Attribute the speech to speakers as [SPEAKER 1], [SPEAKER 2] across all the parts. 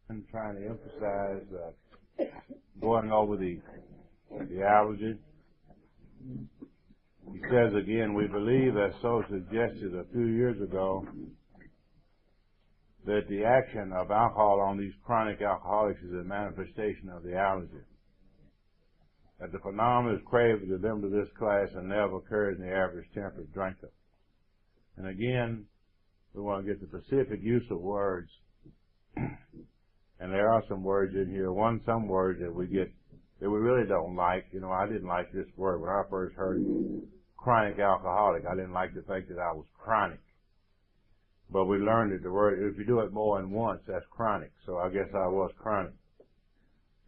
[SPEAKER 1] I'm trying to emphasize going over the allergy. He says again, we believe, as so suggested a few years ago, that the action of alcohol on these chronic alcoholics is a manifestation of the allergy. That the phenomenon is craving to them to this class and never occurs in the average temperate drinker. And again, we want to get the specific use of words. And there are some words in here. Some words that we get that we really don't like. You know, I didn't like this word when I first heard it. Chronic alcoholic. I didn't like the fact that I was chronic. But we learned that the word, if you do it more than once, that's chronic. So I guess I was chronic.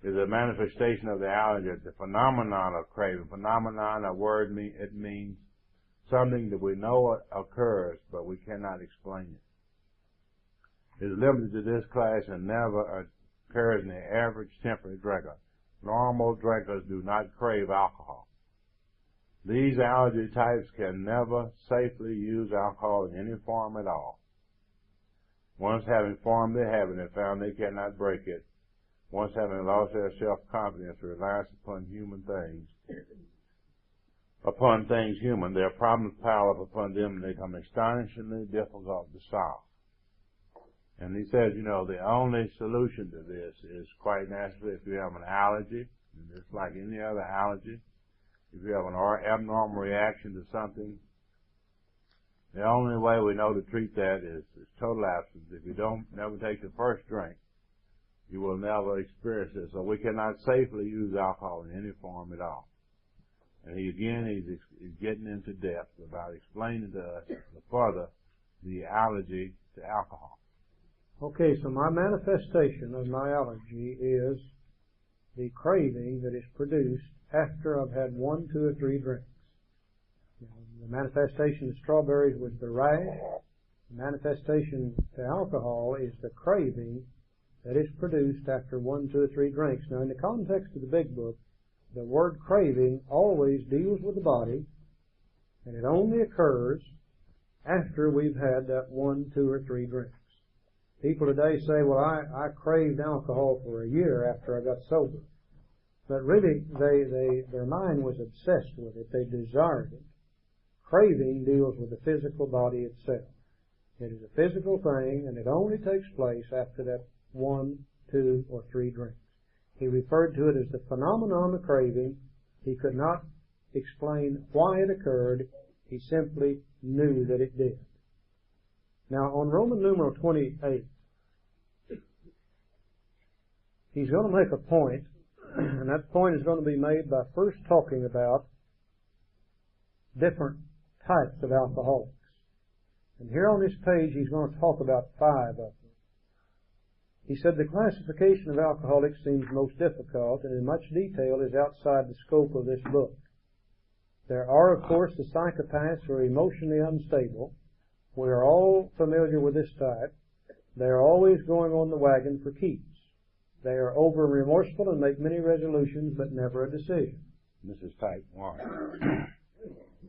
[SPEAKER 1] It's a manifestation of the allergy, the phenomenon of craving. Phenomenon, a word, it means something that we know occurs, but we cannot explain it. It's limited to this class and never occurs in the average temperate drinker. Normal drinkers do not crave alcohol. These allergy types can never safely use alcohol in any form at all. Once having formed their habit and found they cannot break it, once having lost their self-confidence or reliance upon things human, their problems pile up upon them and they become astonishingly difficult to solve. And he says, you know, the only solution to this is quite naturally if you have an allergy, and it's like any other allergy, if you have an abnormal reaction to something, the only way we know to treat that is total abstinence. If you never take the first drink, you will never experience it. So we cannot safely use alcohol in any form at all. And he's getting into depth about explaining to us further the allergy to alcohol.
[SPEAKER 2] Okay, so my manifestation of my allergy is the craving that is produced after I've had 1, 2, or 3 drinks. The manifestation of strawberries was the rash. The manifestation to alcohol is the craving that is produced after 1, 2, or 3 drinks. Now, in the context of the Big Book, the word craving always deals with the body, and it only occurs after we've had that 1, 2, or 3 drinks. People today say, well, I craved alcohol for a year after I got sober. But really, their mind was obsessed with it. They desired it. Craving deals with the physical body itself. It is a physical thing, and it only takes place after that 1, 2, or 3 drinks. He referred to it as the phenomenon of craving. He could not explain why it occurred. He simply knew that it did. Now, on Roman numeral 28, he's going to make a point, and that point is going to be made by first talking about different types of alcoholics. And here on this page, he's going to talk about 5 of them. He said the classification of alcoholics seems most difficult and in much detail is outside the scope of this book. There are, of course, the psychopaths who are emotionally unstable. We are all familiar with this type. They are always going on the wagon for keeps. They are over remorseful and make many resolutions but never a decision.
[SPEAKER 1] This is type 1.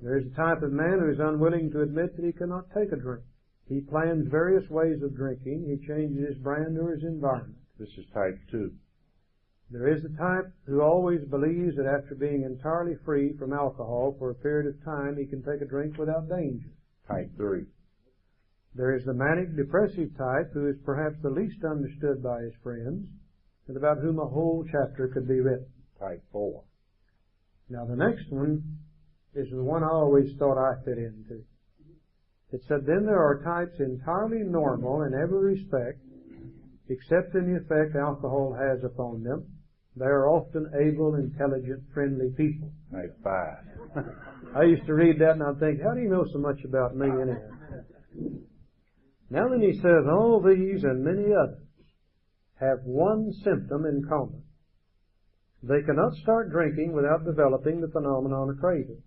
[SPEAKER 2] There is a type of man who is unwilling to admit that he cannot take a drink. He plans various ways of drinking. He changes his brand or his environment.
[SPEAKER 1] This is type 2.
[SPEAKER 2] There is the type who always believes that after being entirely free from alcohol for a period of time, he can take a drink without danger.
[SPEAKER 1] Type 3.
[SPEAKER 2] There is the manic depressive type who is perhaps the least understood by his friends and about whom a whole chapter could be written.
[SPEAKER 1] Type 4.
[SPEAKER 2] Now the next one is the one I always thought I fit into. It said, then there are types entirely normal in every respect, except in the effect alcohol has upon them. They are often able, intelligent, friendly people.
[SPEAKER 1] Type 5.
[SPEAKER 2] I used to read that and I'd think, how do you know so much about me anyhow? Now then he says, all these and many others have one symptom in common. They cannot start drinking without developing the phenomenon of craving.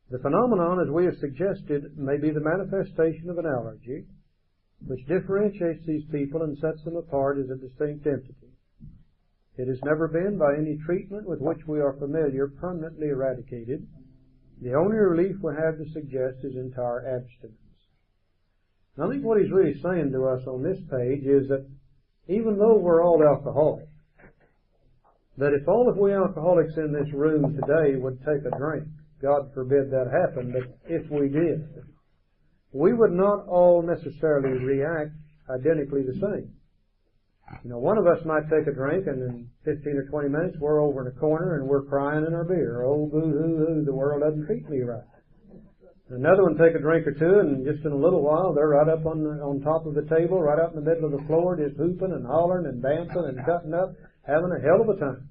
[SPEAKER 2] The phenomenon, as we have suggested, may be the manifestation of an allergy, which differentiates these people and sets them apart as a distinct entity. It has never been, by any treatment with which we are familiar, permanently eradicated. The only relief we have to suggest is entire abstinence. And I think what he's really saying to us on this page is that even though we're all alcoholics, that if all of we alcoholics in this room today would take a drink, God forbid that happen, but if we did, we would not all necessarily react identically the same. You know, one of us might take a drink, and in 15 or 20 minutes we're over in a corner and we're crying in our beer. Oh, boo-hoo-hoo, the world doesn't treat me right. Another one take a drink or two, and just in a little while they're right up on top of the table, right out in the middle of the floor, just hooping and hollering and dancing and cutting up, having a hell of a time.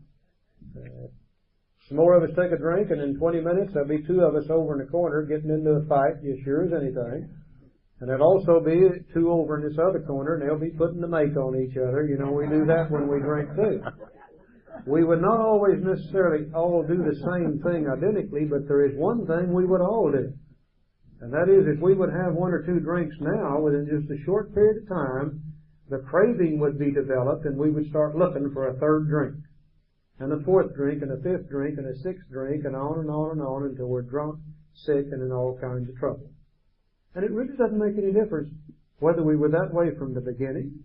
[SPEAKER 2] Some more of us take a drink, and in 20 minutes there'll be two of us over in the corner getting into a fight, as sure as anything. And there'll also be two over in this other corner, and they'll be putting the make on each other. You know, we do that when we drink too. We would not always necessarily all do the same thing identically, but there is one thing we would all do. And that is, if we would have one or two drinks now, within just a short period of time, the craving would be developed, and we would start looking for a third drink, and a fourth drink, and a fifth drink, and a sixth drink, and on and on and on until we're drunk, sick, and in all kinds of trouble. And it really doesn't make any difference whether we were that way from the beginning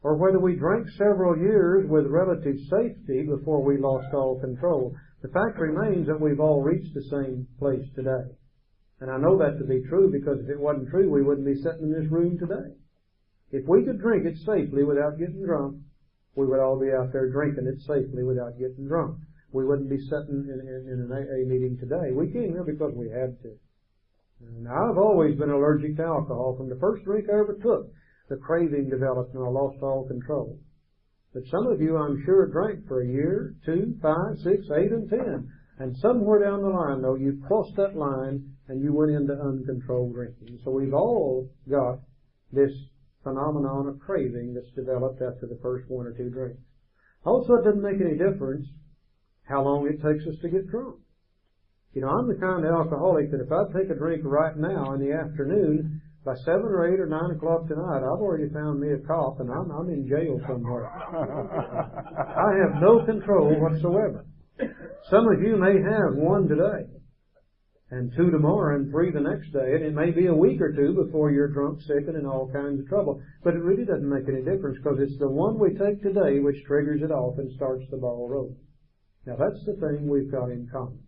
[SPEAKER 2] or whether we drank several years with relative safety before we lost all control. The fact remains that we've all reached the same place today. And I know that to be true, because if it wasn't true, we wouldn't be sitting in this room today. If we could drink it safely without getting drunk, we would all be out there drinking it safely without getting drunk. We wouldn't be sitting in an AA meeting today. We came here because we had to. Now, I've always been allergic to alcohol. From the first drink I ever took, the craving developed and I lost all control. But some of you, I'm sure, drank for a year, 2, 5, 6, 8, and 10. And somewhere down the line, though, you crossed that line and you went into uncontrolled drinking. So we've all got this phenomenon of craving that's developed after the first 1 or 2 drinks. Also, it doesn't make any difference how long it takes us to get drunk. You know, I'm the kind of alcoholic that if I take a drink right now in the afternoon, by 7 or 8 or 9 o'clock tonight, I've already found me a cop and I'm in jail somewhere. I have no control whatsoever. Some of you may have 1 today, and 2 tomorrow, and 3 the next day, and it may be a week or 2 before you're drunk, sick, and in all kinds of trouble. But it really doesn't make any difference, because it's the one we take today which triggers it off and starts the ball rolling. Now, that's the thing we've got in common.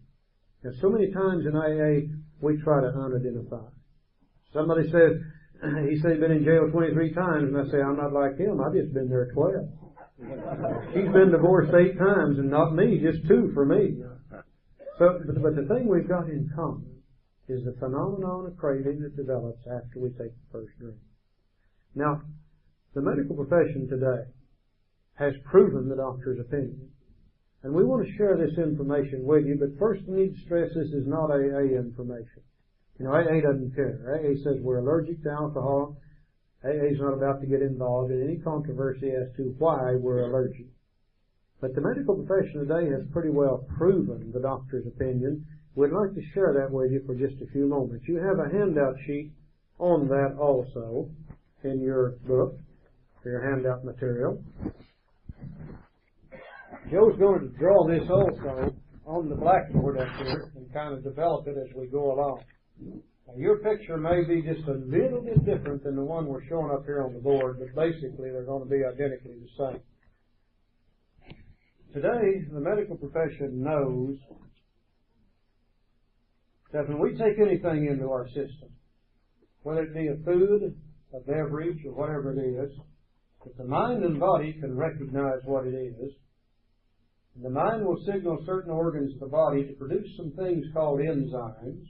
[SPEAKER 2] Now, so many times in AA, we try to unidentify. Somebody says, he said he's been in jail 23 times, and I say, I'm not like him, I've just been there 12. He's been divorced 8 times, and not me, just 2 for me. So, but the thing we've got in common is the phenomenon of craving that develops after we take the first drink. Now, the medical profession today has proven the doctor's opinion. And we want to share this information with you, but first we need to stress this is not AA information. You know, AA doesn't care. AA says we're allergic to alcohol. AA is not about to get involved in any controversy as to why we're allergic. But the medical profession today has pretty well proven the doctor's opinion. We'd like to share that with you for just a few moments. You have a handout sheet on that also in your book, for your handout material. Joe's going to draw this also on the blackboard up here and kind of develop it as we go along. Now, your picture may be just a little bit different than the one we're showing up here on the board, but basically they're going to be identically the same. Today, the medical profession knows that when we take anything into our system, whether it be a food, a beverage, or whatever it is, that the mind and body can recognize what it is. The mind will signal certain organs of the body to produce some things called enzymes.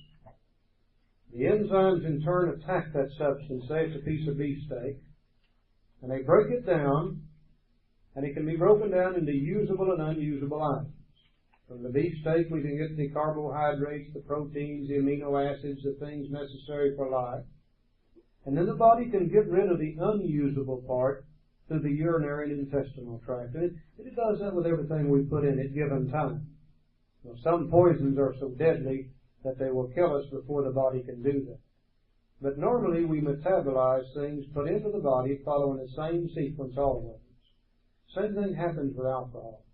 [SPEAKER 2] The enzymes in turn attack that substance, say it's a piece of beefsteak, and they break it down, and it can be broken down into usable and unusable items. From the beefsteak we can get the carbohydrates, the proteins, the amino acids, the things necessary for life. And then the body can get rid of the unusable part through the urinary and intestinal tract. And it does that with everything we put in at given time. Now, some poisons are so deadly that they will kill us before the body can do that. But normally we metabolize things put into the body following the same sequence always. Same thing happens with alcohol.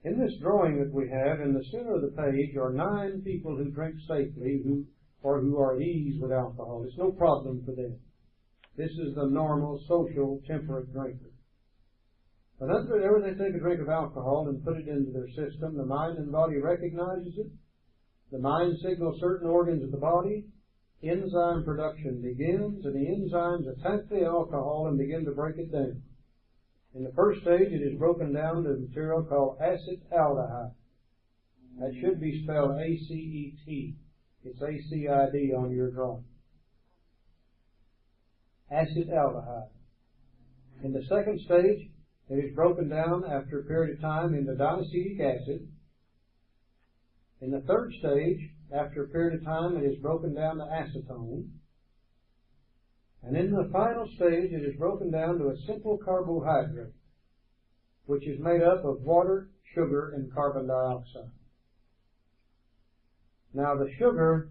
[SPEAKER 2] In this drawing that we have, in the center of the page are 9 people who drink safely who are at ease with alcohol. It's no problem for them. This is the normal, social, temperate drinker. But whenever they take a drink of alcohol and put it into their system, the mind and body recognizes it. The mind signals certain organs of the body. Enzyme production begins, and the enzymes attack the alcohol and begin to break it down. In the first stage, it is broken down to a material called acetaldehyde. That should be spelled A-C-E-T. It's A-C-I-D on your drawing. Acetaldehyde. In the second stage, it is broken down after a period of time into diacetic acid. In the third stage, after a period of time, it is broken down to acetone. And in the final stage, it is broken down to a simple carbohydrate, which is made up of water, sugar, and carbon dioxide. Now, the sugar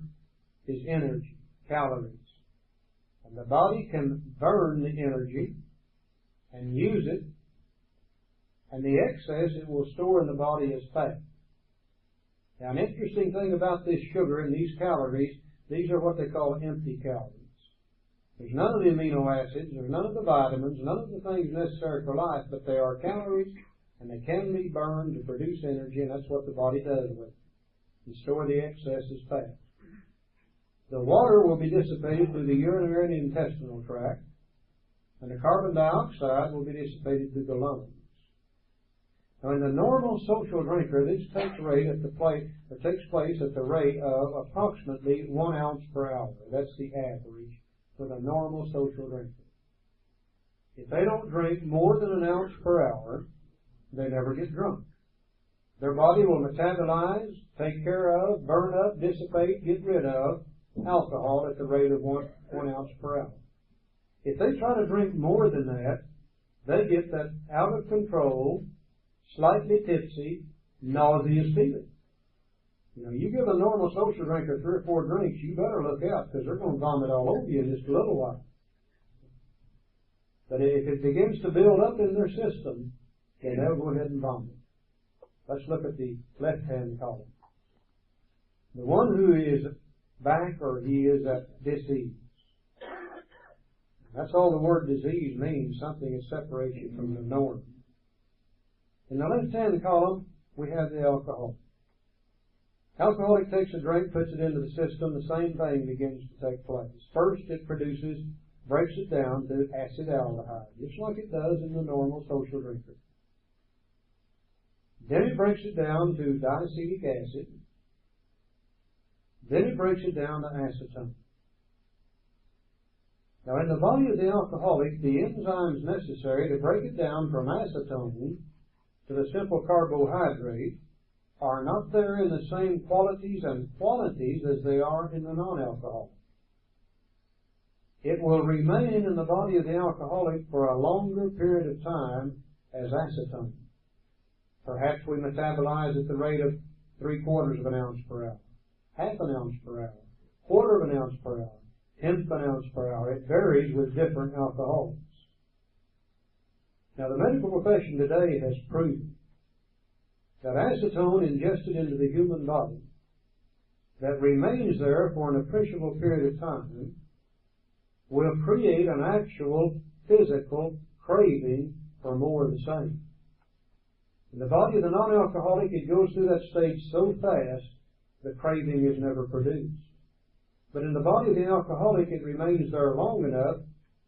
[SPEAKER 2] is energy, calories. And the body can burn the energy and use it, and the excess it will store in the body as fat. Now, an interesting thing about this sugar and these calories, these are what they call empty calories. There's none of the amino acids, there's none of the vitamins, none of the things necessary for life, but they are calories, and they can be burned to produce energy, and that's what the body does with it. And store the excess as fat. The water will be dissipated through the urinary and intestinal tract, and the carbon dioxide will be dissipated through the lungs. Now, in the normal social drinker, this takes place at the rate of approximately 1 ounce per hour. That's the average for the normal social drinker. If they don't drink more than 1 ounce per hour, they never get drunk. Their body will metabolize, take care of, burn up, dissipate, get rid of alcohol at the rate of 1 ounce per hour. If they try to drink more than that, they get that out of control, slightly tipsy, nauseous feeling. You give a normal social drinker 3 or 4 drinks, you better look out, because they're going to vomit all over you in just a little while. But if it begins to build up in their system, then they'll go ahead and vomit. Let's look at the left-hand column. The one who is back, or he is at disease. That's all the word disease means, something that separates you from the norm. In the left-hand column, we have the alcohol. Alcoholic takes a drink, puts it into the system, the same thing begins to take place. First, it breaks it down to acetaldehyde, just like it does in the normal social drinker. Then it breaks it down to diacetic acid. Then it breaks it down to acetone. Now, in the body of the alcoholic, the enzymes necessary to break it down from acetone to the simple carbohydrate are not there in the same qualities and quantities as they are in the non-alcoholic. It will remain in the body of the alcoholic for a longer period of time as acetone. Perhaps we metabolize at the rate of 3/4 of an ounce per hour, 1/2 ounce per hour, 1/4 ounce per hour, 1/10 ounce per hour. It varies with different alcoholics. Now, the medical profession today has proven that acetone ingested into the human body that remains there for an appreciable period of time will create an actual physical craving for more of the same. In the body of the non-alcoholic, it goes through that stage so fast, the craving is never produced. But in the body of the alcoholic, it remains there long enough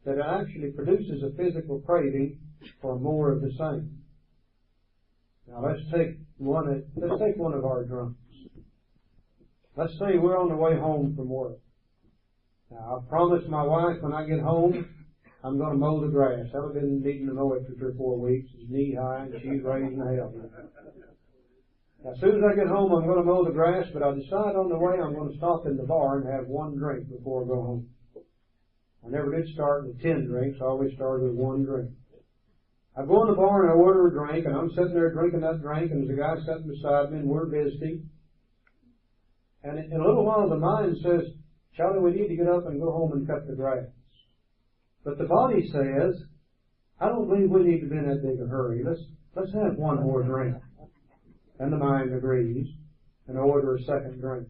[SPEAKER 2] that it actually produces a physical craving for more of the same. Now, let's take one of our drunks. Let's say we're on the way home from work. Now, I promised my wife when I get home, I'm going to mow the grass. I've been needing to mow it for 3 or 4 weeks. It's knee high, and she's raising hell. Now, as soon as I get home, I'm going to mow the grass, but I decide on the way I'm going to stop in the bar and have 1 drink before I go home. I never did start with 10 drinks. I always started with 1 drink. I go in the bar and I order a drink, and I'm sitting there drinking that drink, and there's a guy sitting beside me, and we're visiting. And in a little while, the mind says, Charlie, we need to get up and go home and cut the grass. But the body says, I don't believe we need to be in that big a hurry. Let's have 1 more drink. And the mind agrees and order a 2nd drink.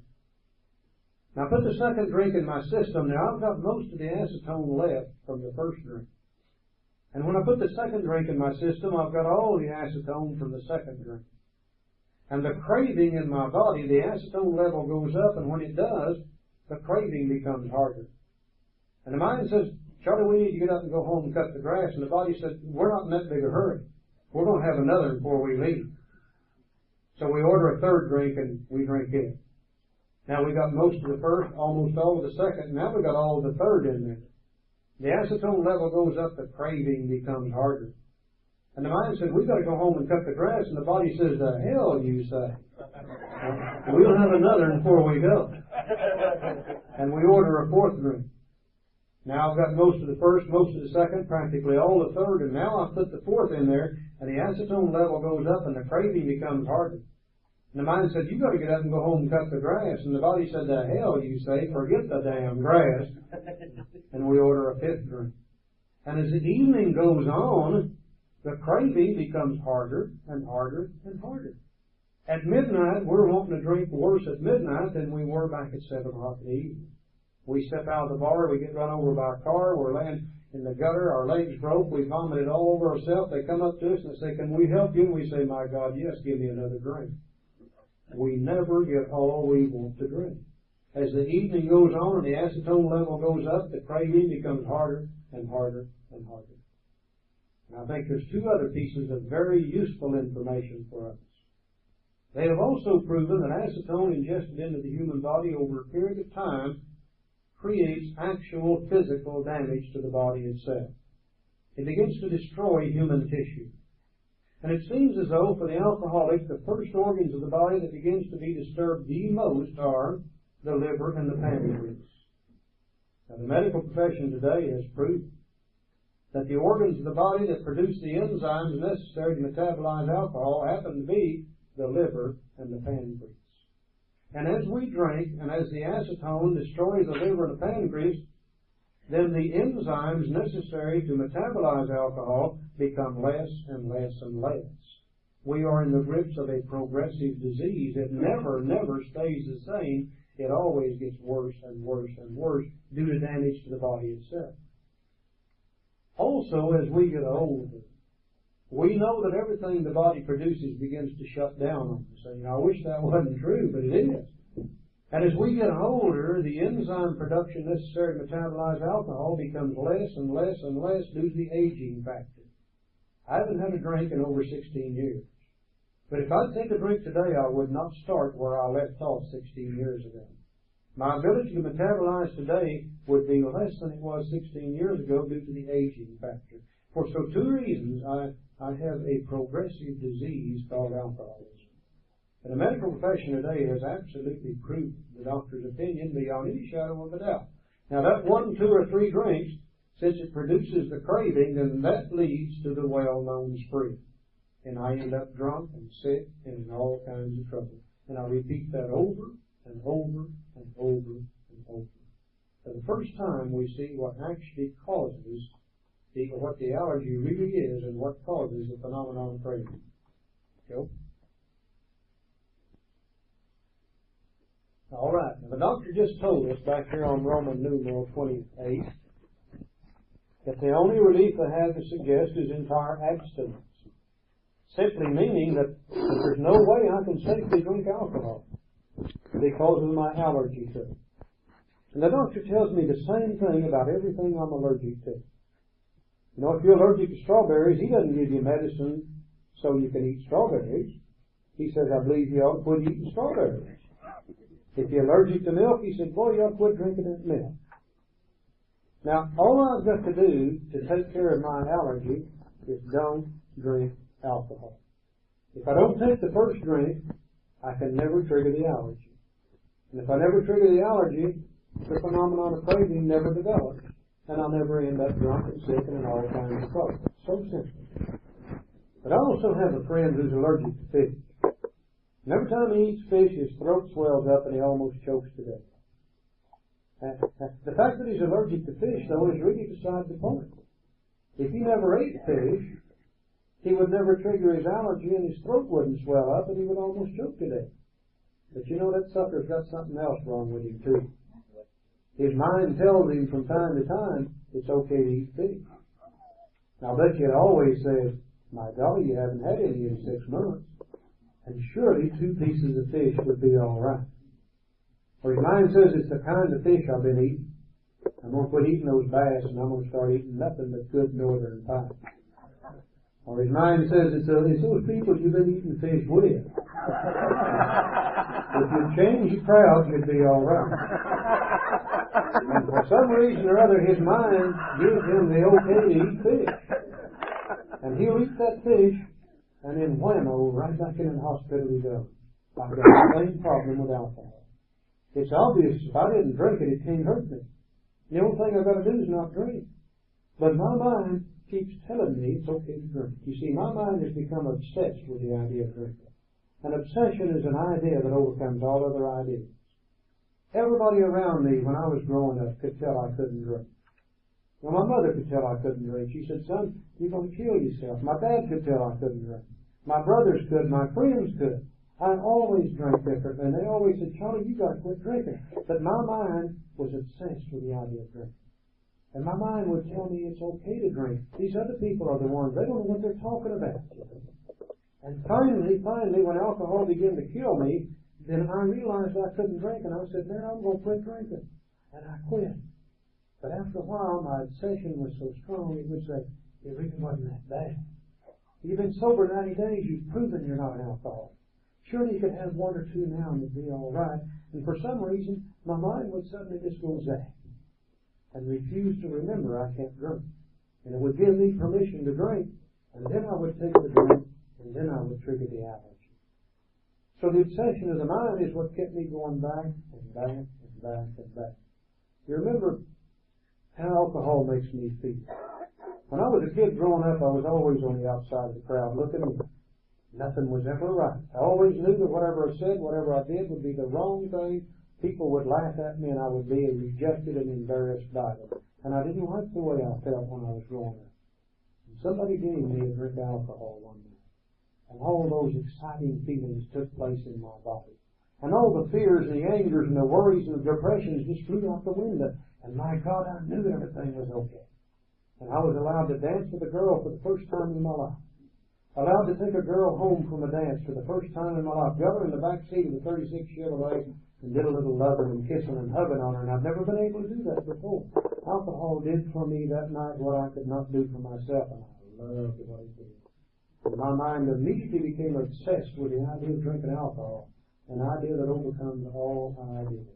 [SPEAKER 2] Now, I put the 2nd drink in my system. Now, I've got most of the acetone left from the 1st drink. And when I put the second drink in my system, I've got all the acetone from the second drink. And the craving in my body, the acetone level goes up, and when it does, the craving becomes harder. And the mind says, Charlie, we need to get up and go home and cut the grass. And the body says, we're not in that big a hurry. We're going to have another before we leave. So we order a third drink and we drink it. Now we got most of the first, almost all of the second. Now we got all of the third in there. The acetone level goes up, the craving becomes harder. And the mind says, we've got to go home and cut the grass. And the body says, the hell you say. We'll have another before we go. And we order a fourth drink. Now I've got most of the first, most of the second, practically all the third, and now I've put the fourth in there, and the acetone level goes up and the craving becomes harder. And the mind said, you've got to get up and go home and cut the grass. And the body said, the hell you say, forget the damn grass. And we order a fifth drink. And as the evening goes on, the craving becomes harder and harder and harder. At midnight, we're wanting to drink worse at midnight than we were back at 7 o'clock in the evening. We step out of the bar, we get run over by a car, we're laying in the gutter, our legs broke, we vomited all over ourselves. They come up to us and they say, can we help you? And we say, my God, yes, give me another drink. We never get all we want to drink. As the evening goes on and the acetone level goes up, the craving becomes harder and harder and harder. And I think there's two other pieces of very useful information for us. They have also proven that acetone ingested into the human body over a period of time creates actual physical damage to the body itself. It begins to destroy human tissue. And it seems as though for the alcoholic, the first organs of the body that begins to be disturbed the most are the liver and the pancreas. Now the medical profession today has proved that the organs of the body that produce the enzymes necessary to metabolize alcohol happen to be the liver and the pancreas. And as we drink, and as the acetone destroys the liver and the pancreas, then the enzymes necessary to metabolize alcohol become less and less and less. We are in the grips of a progressive disease. It never stays the same. It always gets worse and worse and worse due to damage to the body itself. Also, as we get older, we know that everything the body produces begins to shut down on us. And I wish that wasn't true, but it is. And as we get older, the enzyme production necessary to metabolize alcohol becomes less and less and less due to the aging factor. I haven't had a drink in over 16 years. But if I'd take a drink today, I would not start where I left off 16 years ago. My ability to metabolize today would be less than it was 16 years ago due to the aging factor. For so two reasons, I have a progressive disease called alcoholism. And the medical profession today has absolutely proved the doctor's opinion beyond any shadow of a doubt. Now that 1, 2, or 3 drinks, since it produces the craving, then that leads to the well-known spree. And I end up drunk and sick and in all kinds of trouble. And I repeat that over and over and over and over. For the first time we see what actually causes what the allergy really is and what causes the phenomenon of craving. Joe? All right. Now the doctor just told us back here on Roman numeral 28 that the only relief I have to suggest is entire abstinence. Simply meaning that there's no way I can safely drink alcohol because of my allergy to it. And the doctor tells me the same thing about everything I'm allergic to. You know, if you're allergic to strawberries, he doesn't give you medicine so you can eat strawberries. He says, I believe you ought to quit eating strawberries. If you're allergic to milk, he said, boy, you ought to quit drinking that milk. Now, all I've got to do to take care of my allergy is don't drink alcohol. If I don't take the first drink, I can never trigger the allergy. And if I never trigger the allergy, the phenomenon of craving never develops. And I'll never end up drunk and sick and in all kinds of trouble. So simple. But I also have a friend who's allergic to fish. And every time he eats fish, his throat swells up and he almost chokes to death. The fact that he's allergic to fish, though, is really beside the point. If he never ate fish, he would never trigger his allergy and his throat wouldn't swell up and he would almost choke to death. But you know, that sucker's got something else wrong with him, too. His mind tells him from time to time it's okay to eat fish. Now, I bet you it always says, my golly, you haven't had any in 6 months. And surely 2 pieces of fish would be all right. Or his mind says it's the kind of fish I've been eating. I'm going to quit eating those bass and I'm going to start eating nothing but good northern pie. Or his mind says it's those people you've been eating fish with. If you'd change your crowd, you'd be all right. And for some reason or other, his mind gives him the okay to eat fish. And he'll eat that fish, and then whammo, right back in the hospital he goes. I've got the same problem with alcohol. It's obvious if I didn't drink it, it can't hurt me. The only thing I've got to do is not drink. But my mind keeps telling me it's okay to drink. You see, my mind has become obsessed with the idea of drinking. An obsession is an idea that overcomes all other ideas. Everybody around me when I was growing up could tell I couldn't drink. Well, my mother could tell I couldn't drink. She said, son, you're going to kill yourself. My dad could tell I couldn't drink. My brothers could. My friends could. I always drank differently. And they always said, Charlie, you got to quit drinking. But my mind was obsessed with the idea of drinking. And my mind would tell me it's okay to drink. These other people are the ones, they don't know what they're talking about. And finally, when alcohol began to kill me, then I realized I couldn't drink, and I said, man, I'm going to quit drinking. And I quit. But after a while, my obsession was so strong, it would say, it really wasn't that bad. You've been sober 90 days, you've proven you're not an alcoholic. Surely you could have 1 or 2 now and it'd be all right. And for some reason, my mind would suddenly just go zack and refuse to remember I can't drink. And it would give me permission to drink, and then I would take the drink, and then I would trigger the allergy. So the obsession of the mind is what kept me going back and back and back and back. You remember how alcohol makes me feel. When I was a kid growing up, I was always on the outside of the crowd looking in. Nothing was ever right. I always knew that whatever I said, whatever I did would be the wrong thing. People would laugh at me and I would be rejected and embarrassed by them. And I didn't like the way I felt when I was growing up. And somebody gave me a drink of alcohol one night. And all those exciting feelings took place in my body. And all the fears and the angers and the worries and the depressions just flew out the window. And my God, I knew everything was okay. And I was allowed to dance with a girl for the first time in my life. Allowed to take a girl home from a dance for the first time in my life. Got her in the back seat of the 36 Chevrolet and did a little loving and kissing and hugging on her. And I've never been able to do that before. Alcohol did for me that night what I could not do for myself. And I loved what it did. And my mind immediately became obsessed with the idea of drinking alcohol. An idea that overcomes all ideas.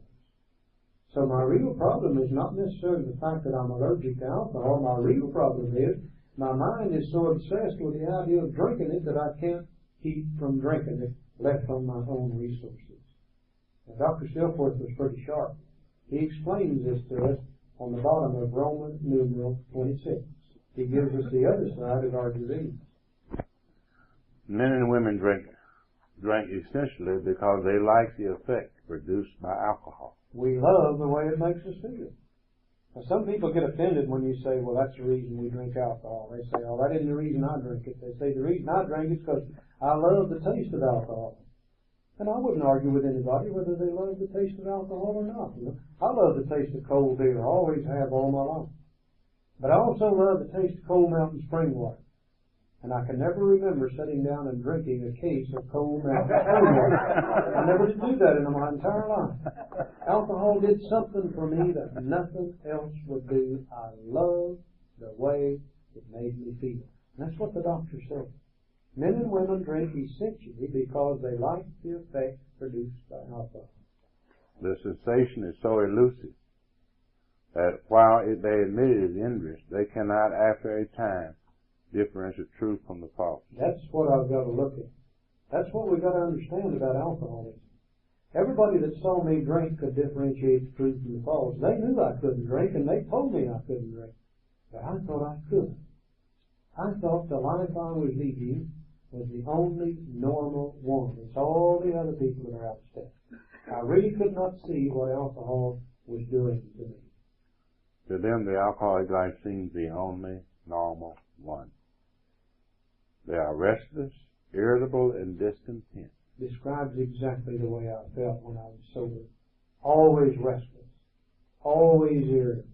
[SPEAKER 2] So my real problem is not necessarily the fact that I'm allergic to alcohol. My real problem is my mind is so obsessed with the idea of drinking it that I can't keep from drinking it, left on my own resources. Now, Dr. Stillforth was pretty sharp. He explains this to us on the bottom of Roman numeral 26. He gives us the other side of our disease.
[SPEAKER 1] Men and women drink essentially because they like the effect produced by alcohol.
[SPEAKER 2] We love the way it makes us feel. Now, some people get offended when you say, well, that's the reason we drink alcohol. They say, oh, that isn't the reason I drink it. They say, the reason I drink it is because I love the taste of alcohol. And I wouldn't argue with anybody whether they love the taste of alcohol or not. You know? I love the taste of cold beer. I always have all my life. But I also love the taste of cold mountain spring water. And I can never remember sitting down and drinking a case of cold mountain spring water. I never did do that in my entire life. Alcohol did something for me that nothing else would do. I love the way it made me feel. And that's what the doctor said. Men and women drink essentially because they like the effect produced by alcohol.
[SPEAKER 1] The sensation is so elusive that while they admit it is injurious, they cannot, after a time, differentiate truth from the false.
[SPEAKER 2] That's what I've got to look at. That's what we've got to understand about alcoholism. Everybody that saw me drink could differentiate the truth from the false. They knew I couldn't drink, and they told me I couldn't drink. But I thought I could. I thought the life I was leading was the only normal one. It's all the other people that are out of step. I really could not see what alcohol was doing to me.
[SPEAKER 1] To them, the alcoholic life seems the only normal one. They are restless, irritable, and discontent.
[SPEAKER 2] Describes exactly the way I felt when I was sober. Always restless, always irritable,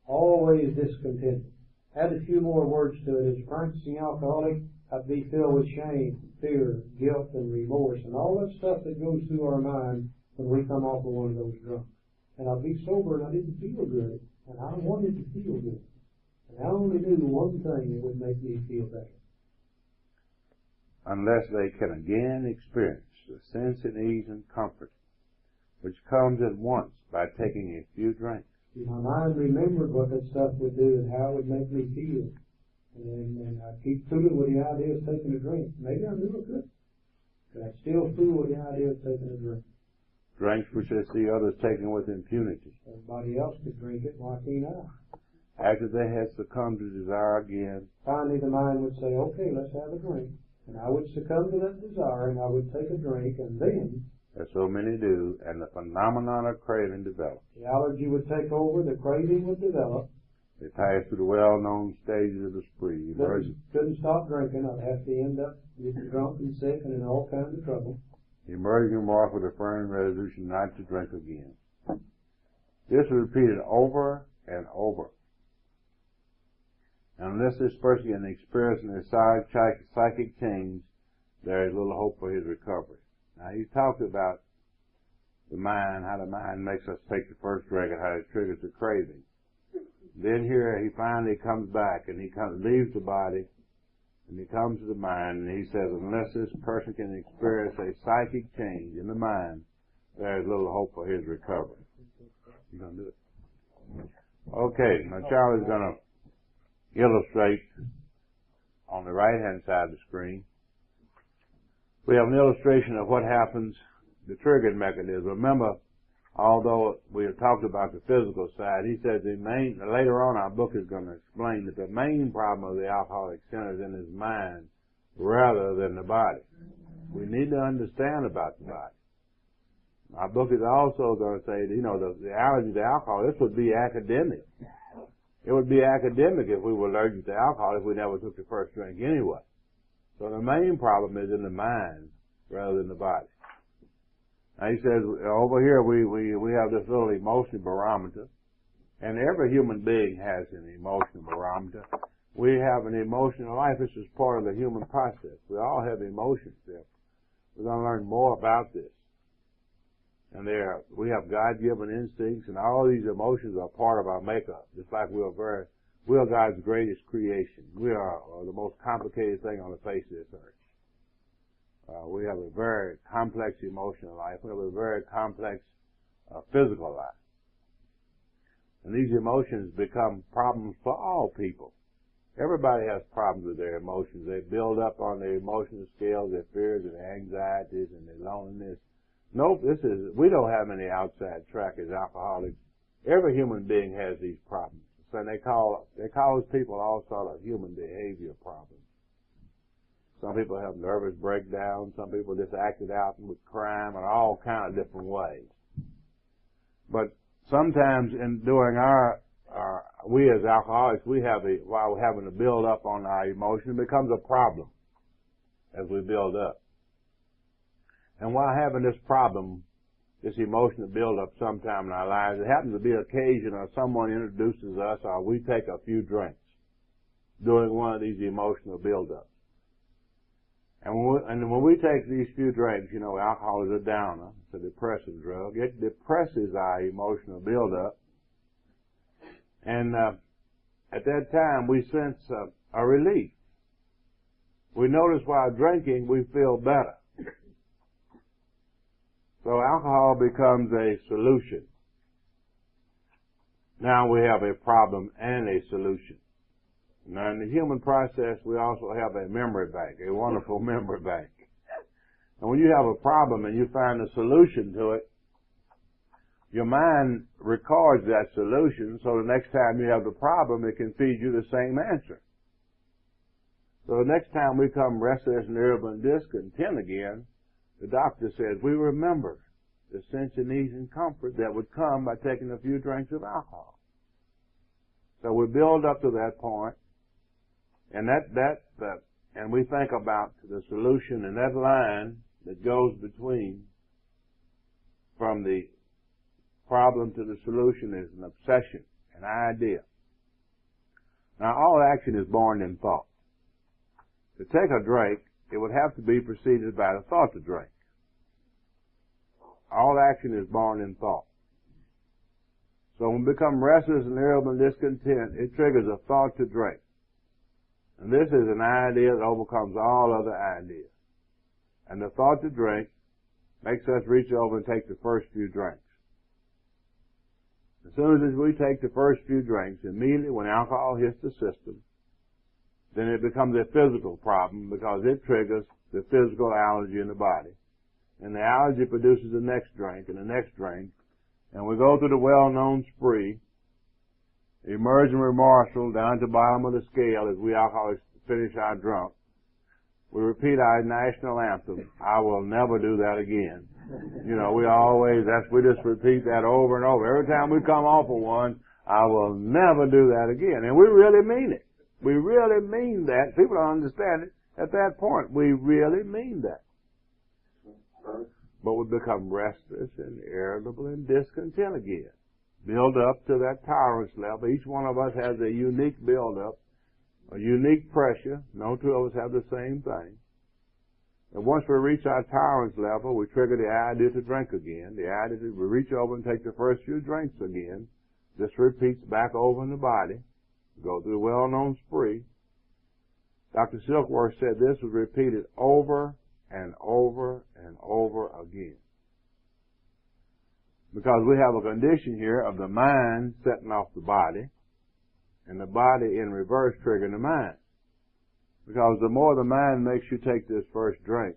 [SPEAKER 2] always discontented. add a few more words to it. As a practicing alcoholic, I'd be filled with shame, fear, guilt, and remorse, and all that stuff that goes through our mind when we come off of one of those drunks. And I'd be sober and I didn't feel good, and I wanted to feel good. And I only knew one thing that would make me feel better.
[SPEAKER 1] Unless they can again experience the sense and ease and comfort which comes at once by taking a few drinks.
[SPEAKER 2] My mind remembered what that stuff would do and how it would make me feel. And I keep fooling with the idea of taking a drink. Maybe I knew I could, but I still fool with the idea of taking a drink.
[SPEAKER 1] Drinks which they see others taking with impunity.
[SPEAKER 2] Everybody else could drink it, why can't I?
[SPEAKER 1] After they had succumbed to desire again,
[SPEAKER 2] finally the mind would say, okay, let's have a drink. And I would succumb to that desire, and I would take a drink, and then,
[SPEAKER 1] as so many do, and the phenomenon of craving develops.
[SPEAKER 2] The allergy would take over, the craving would develop.
[SPEAKER 1] They pass through the well-known stages of the spree.
[SPEAKER 2] Couldn't stop drinking. I'd have to end up getting drunk and sick and in all kinds of trouble.
[SPEAKER 1] Emerging more with a firm resolution not to drink again. This is repeated over and over. Unless this person can experience a psychic change, there is little hope for his recovery. Now, he talked about the mind, how the mind makes us take the first drink and how it triggers the craving. Then here he finally comes back and he leaves the body and he comes to the mind and he says, unless this person can experience a psychic change in the mind, there is little hope for his recovery. You gonna do it? Okay, now Charlie's gonna illustrate on the right-hand side of the screen. We have an illustration of what happens, the triggering mechanism. Remember, although we have talked about the physical side, he says later on our book is going to explain that the main problem of the alcoholic centers in his mind rather than the body. We need to understand about the body. Our book is also going to say, the allergy to alcohol, this would be academic. It would be academic if we were allergic to alcohol if we never took the first drink anyway. So the main problem is in the mind rather than the body. Now he says over here we have this little emotional barometer, and every human being has an emotional barometer. We have an emotional life. This is part of the human process. We all have emotions there. We're going to learn more about this. And we have God-given instincts, and all these emotions are part of our makeup. Just like we are God's greatest creation. We are the most complicated thing on the face of this earth. We have a very complex emotional life. We have a very complex physical life. And these emotions become problems for all people. Everybody has problems with their emotions. They build up on their emotional scales, their fears and their anxieties and their loneliness. Nope, we don't have any outside trackers, alcoholics. Every human being has these problems. So they cause people all sort of human behavior problems. Some people have nervous breakdowns. Some people just acted out with crime and all kind of different ways. But sometimes during we as alcoholics, while we're having to build up on our emotion, it becomes a problem as we build up. And while having this problem, this emotional build-up sometime in our lives, it happens to be an occasion or someone introduces us or we take a few drinks during one of these emotional build-ups. And when we take these few drinks, alcohol is a downer. It's a depressing drug. It depresses our emotional build-up. And at that time, we sense a relief. We notice while drinking, we feel better. So alcohol becomes a solution. Now we have a problem and a solution. Now in the human process, we also have a memory bank, a wonderful memory bank. And when you have a problem and you find a solution to it, your mind records that solution, so the next time you have the problem, it can feed you the same answer. So the next time we come restless and irritable and discontent again, the doctor says, we remember the sense of ease and comfort that would come by taking a few drinks of alcohol. So we build up to that point, and and we think about the solution, and that line that goes between from the problem to the solution is an obsession, an idea. Now, all action is born in thought. To take a drink, it would have to be preceded by the thought to drink. All action is born in thought. So when we become restless and irritable and discontent, it triggers a thought to drink. And this is an idea that overcomes all other ideas. And the thought to drink makes us reach over and take the first few drinks. As soon as we take the first few drinks, immediately when alcohol hits the system, then it becomes a physical problem because it triggers the physical allergy in the body. And the allergy produces the next drink and the next drink. And we go through the well-known spree, emerging remorseful down to the bottom of the scale as we alcoholics finish our drunk. We repeat our national anthem, I will never do that again. You know, we just repeat that over and over. Every time we come off of one, I will never do that again. And we really mean it. We really mean that. People don't understand it at that point. We really mean that. But we become restless and irritable and discontent again. Build up to that tolerance level. Each one of us has a unique build-up, a unique pressure. No two of us have the same thing. And once we reach our tolerance level, we trigger the idea to drink again. The idea to reach over and take the first few drinks again. This repeats back over in the body. Go through the well-known spree. Dr. Silkworth said this was repeated over and over and over again. Because we have a condition here of the mind setting off the body, and the body in reverse triggering the mind. Because the more the mind makes you take this first drink,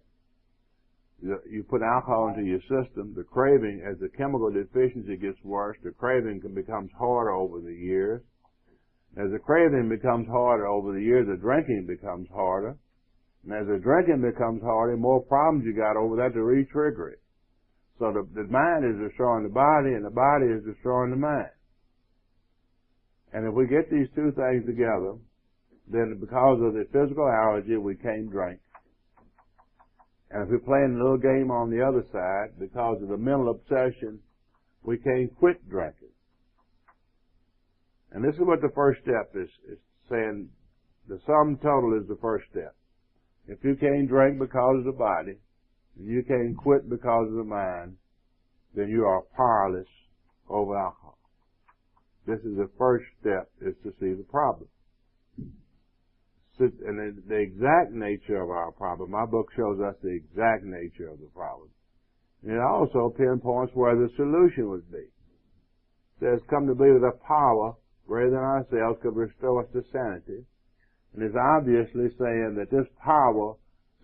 [SPEAKER 1] you put alcohol into your system, the craving, as the chemical deficiency gets worse, the craving becomes harder over the years. As the craving becomes harder over the years, the drinking becomes harder. And as the drinking becomes harder, the more problems you got over that to re-trigger it. So the mind is destroying the body, and the body is destroying the mind. And if we get these two things together, then because of the physical allergy, we can't drink. And if we're playing a little game on the other side, because of the mental obsession, we can't quit drinking. And this is what the first step is saying. The sum total is the first step. If you can't drink because of the body, and you can't quit because of the mind, then you are powerless over alcohol. This is the first step, is to see the problem. And the exact nature of our problem, my book shows us the exact nature of the problem. And it also pinpoints where the solution would be. It says, come to believe that a power greater than ourselves could restore us to sanity. And it's obviously saying that this power,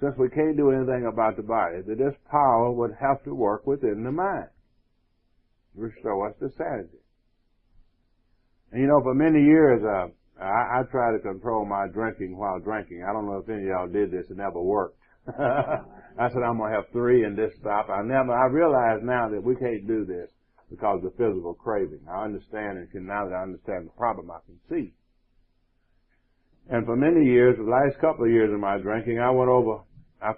[SPEAKER 1] since we can't do anything about the body, that this power would have to work within the mind, restore us to sanity. And you know, for many years, I tried to control my drinking while drinking. I don't know if any of y'all did this. It never worked. I said, I'm going to have 3 and this stop. I realize now that we can't do this because of physical craving. I understand, and now that I understand the problem, I can see. And for many years, the last couple of years of my drinking, I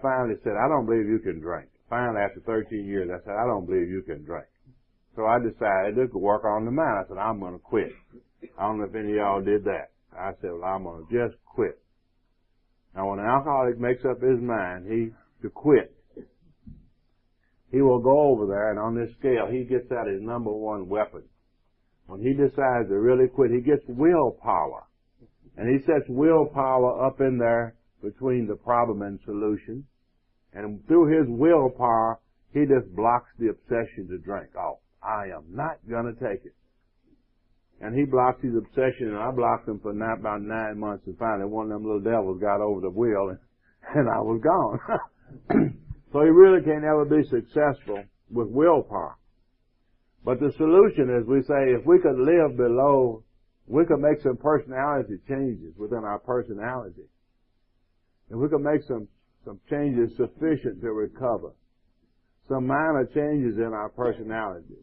[SPEAKER 1] finally said, I don't believe you can drink. Finally, after 13 years, I said, I don't believe you can drink. So I decided to work on the mind. I said, I'm going to quit. I don't know if any of y'all did that. I said, well, I'm going to just quit. Now, when an alcoholic makes up his mind to quit, he will go over there, and on this scale, he gets out his number one weapon. When he decides to really quit, he gets willpower. And he sets willpower up in there between the problem and solution. And through his willpower, he just blocks the obsession to drink. Oh, I am not going to take it. And he blocks his obsession, and I blocked him for about 9 months, and finally one of them little devils got over the wheel, and I was gone. So he really can't ever be successful with willpower. But the solution is, we say, if we could live below, we could make some personality changes within our personality. If we could make some changes sufficient to recover, some minor changes in our personality,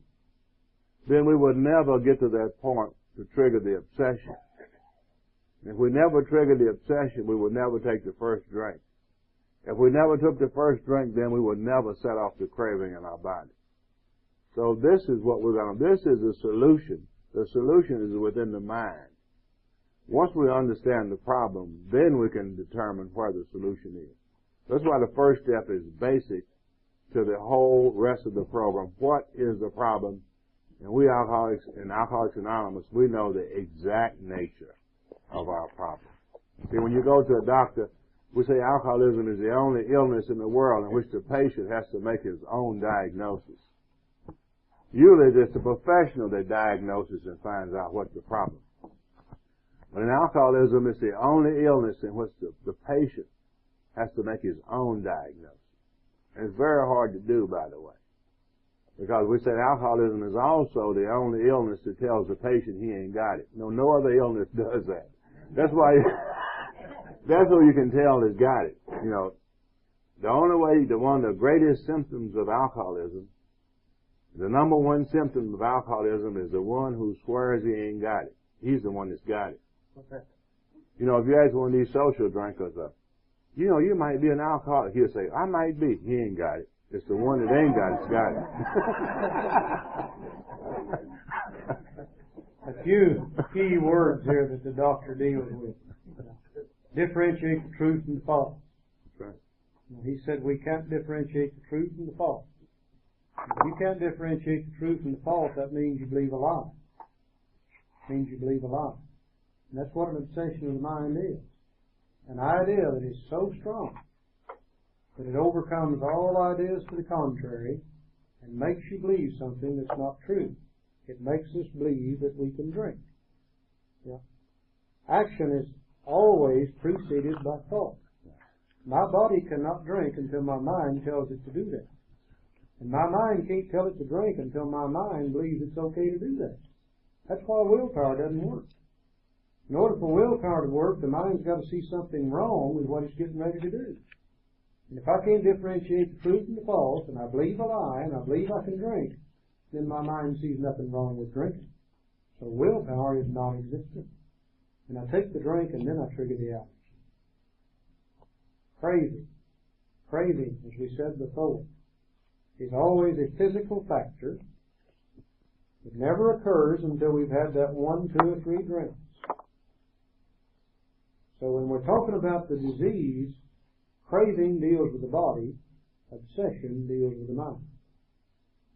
[SPEAKER 1] then we would never get to that point to trigger the obsession. If we never triggered the obsession, we would never take the first drink. If we never took the first drink, then we would never set off the craving in our body. So this is what this is the solution. The solution is within the mind. Once we understand the problem, then we can determine where the solution is. That's why the first step is basic to the whole rest of the program. What is the problem? And we alcoholics in Alcoholics Anonymous, we know the exact nature of our problem. See, when you go to a doctor, we say alcoholism is the only illness in the world in which the patient has to make his own diagnosis. Usually it's the professional that diagnoses and finds out what's the problem. But in alcoholism, it's the only illness in which the patient has to make his own diagnosis. And it's very hard to do, by the way. Because we said alcoholism is also the only illness that tells the patient he ain't got it. No other illness does that. That's why, that's who you can tell has got it. You know, the only way, one of the greatest symptoms of alcoholism, the number one symptom of alcoholism is the one who swears he ain't got it. He's the one that's got it.
[SPEAKER 2] Okay.
[SPEAKER 1] You know, if you ask one of these social drinkers, you know, you might be an alcoholic. He'll say, I might be. He ain't got it. It's the one that ain't got it's got it.
[SPEAKER 2] A few key words here that the doctor deals with. Differentiate the truth from the false.
[SPEAKER 1] That's right.
[SPEAKER 2] He said we can't differentiate the truth from the false. If you can't differentiate the truth from the false, that means you believe a lie. It means you believe a lie. And that's what an obsession of the mind is. An idea that is so strong that it overcomes all ideas to the contrary and makes you believe something that's not true. It makes us believe that we can drink. Yeah. Action is always preceded by thought. My body cannot drink until my mind tells it to do that. And my mind can't tell it to drink until my mind believes it's okay to do that. That's why willpower doesn't work. In order for willpower to work, the mind's got to see something wrong with what it's getting ready to do. And if I can't differentiate the truth from the false, and I believe a lie, and I believe I can drink, then my mind sees nothing wrong with drinking. So willpower is non-existent. And I take the drink, and then I trigger the allergy. Craving. Craving, as we said before, is always a physical factor. It never occurs until we've had that 1, 2, or 3 drinks. So when we're talking about the disease, craving deals with the body, obsession deals with the mind.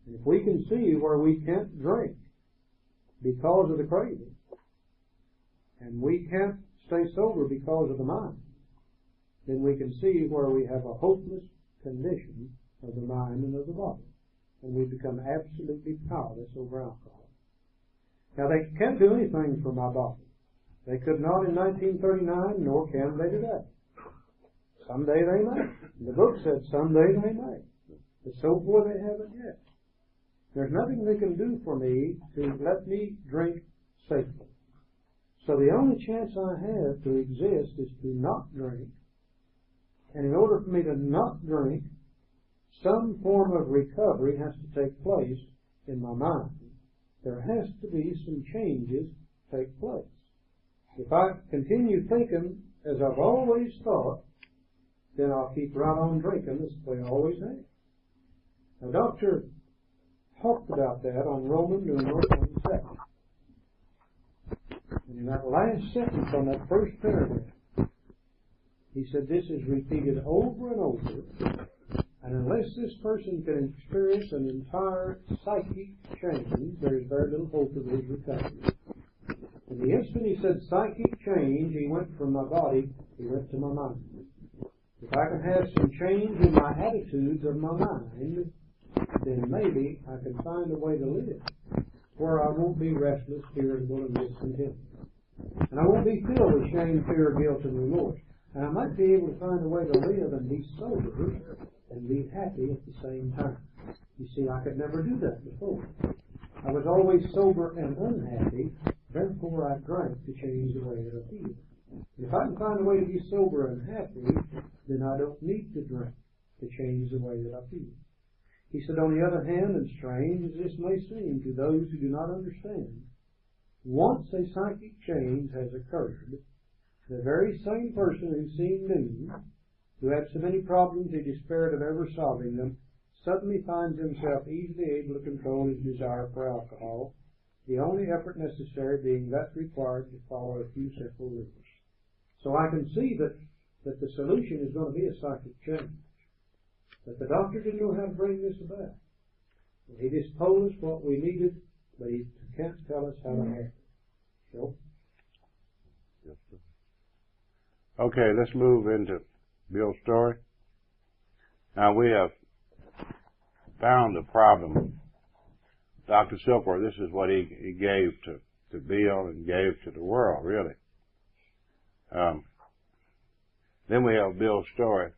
[SPEAKER 2] And if we can see where we can't drink because of the craving, and we can't stay sober because of the mind, then we can see where we have a hopeless condition of the mind and of the body. And we become absolutely powerless over alcohol. Now they can't do anything for my body. They could not in 1939, nor can they today. Someday they may. The book said someday they may. But so far they haven't yet. There's nothing they can do for me to let me drink safely. So the only chance I have to exist is to not drink. And in order for me to not drink, some form of recovery has to take place in my mind. There has to be some changes take place. If I continue thinking as I've always thought, then I'll keep right on drinking this way I always have. Now, Doctor talked about that on Roman numeral 27. And in that last sentence on that first paragraph, he said this is repeated over and over, and unless this person can experience an entire psychic change, there is very little hope of his recovery. And the instant he said psychic change, he went from my body, he went to my mind. If I can have some change in my attitudes of my mind, then maybe I can find a way to live where I won't be restless, irritable, and discontented. And I won't be filled with shame, fear, guilt, and remorse. And I might be able to find a way to live and be sober and be happy at the same time. You see, I could never do that before. I was always sober and unhappy, therefore I drank to change the way that I feel. And if I can find a way to be sober and happy, then I don't need to drink to change the way that I feel. He said, on the other hand, and strange as this may seem to those who do not understand, once a psychic change has occurred, the very same person who seemed new, who had so many problems he despaired of ever solving them, suddenly finds himself easily able to control his desire for alcohol, the only effort necessary being that required to follow a few simple rules. So I can see that the solution is going to be a psychic change. But the doctor didn't know how to bring this about. He just told us what we needed, but he can't tell us how to have it. So?
[SPEAKER 1] Yes, sir. Okay, let's move into Bill's story. Now we have found the problem. Dr. Silkworth, this is what he gave to Bill and gave to the world, really. Then we have Bill's story.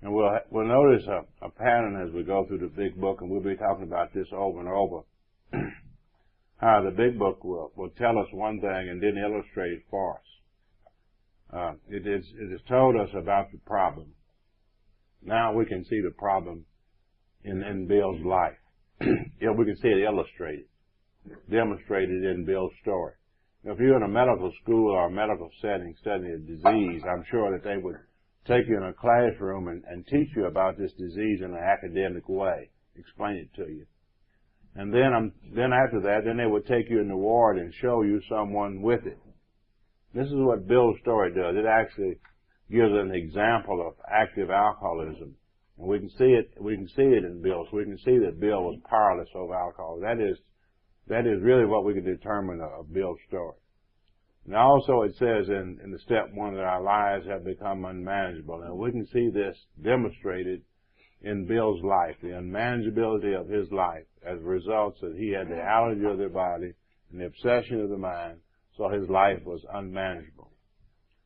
[SPEAKER 1] And we'll notice a pattern as we go through the big book, and we'll be talking about this over and over. How the big book will tell us one thing and then illustrate it for us. It has told us about the problem. Now we can see the problem in Bill's life. Yeah, we can see it illustrated, demonstrated in Bill's story. Now, if you're in a medical school or a medical setting studying a disease, I'm sure that they would take you in a classroom and teach you about this disease in an academic way, explain it to you. And then after that, then they would take you in the ward and show you someone with it. This is what Bill's story does. It actually gives an example of active alcoholism. And we can see it in Bill. So we can see that Bill was powerless over alcohol. That is really what we can determine of Bill's story. And also it says in the step 1 that our lives have become unmanageable. And we can see this demonstrated in Bill's life, the unmanageability of his life as a result that he had the allergy of the body and the obsession of the mind, so his life was unmanageable.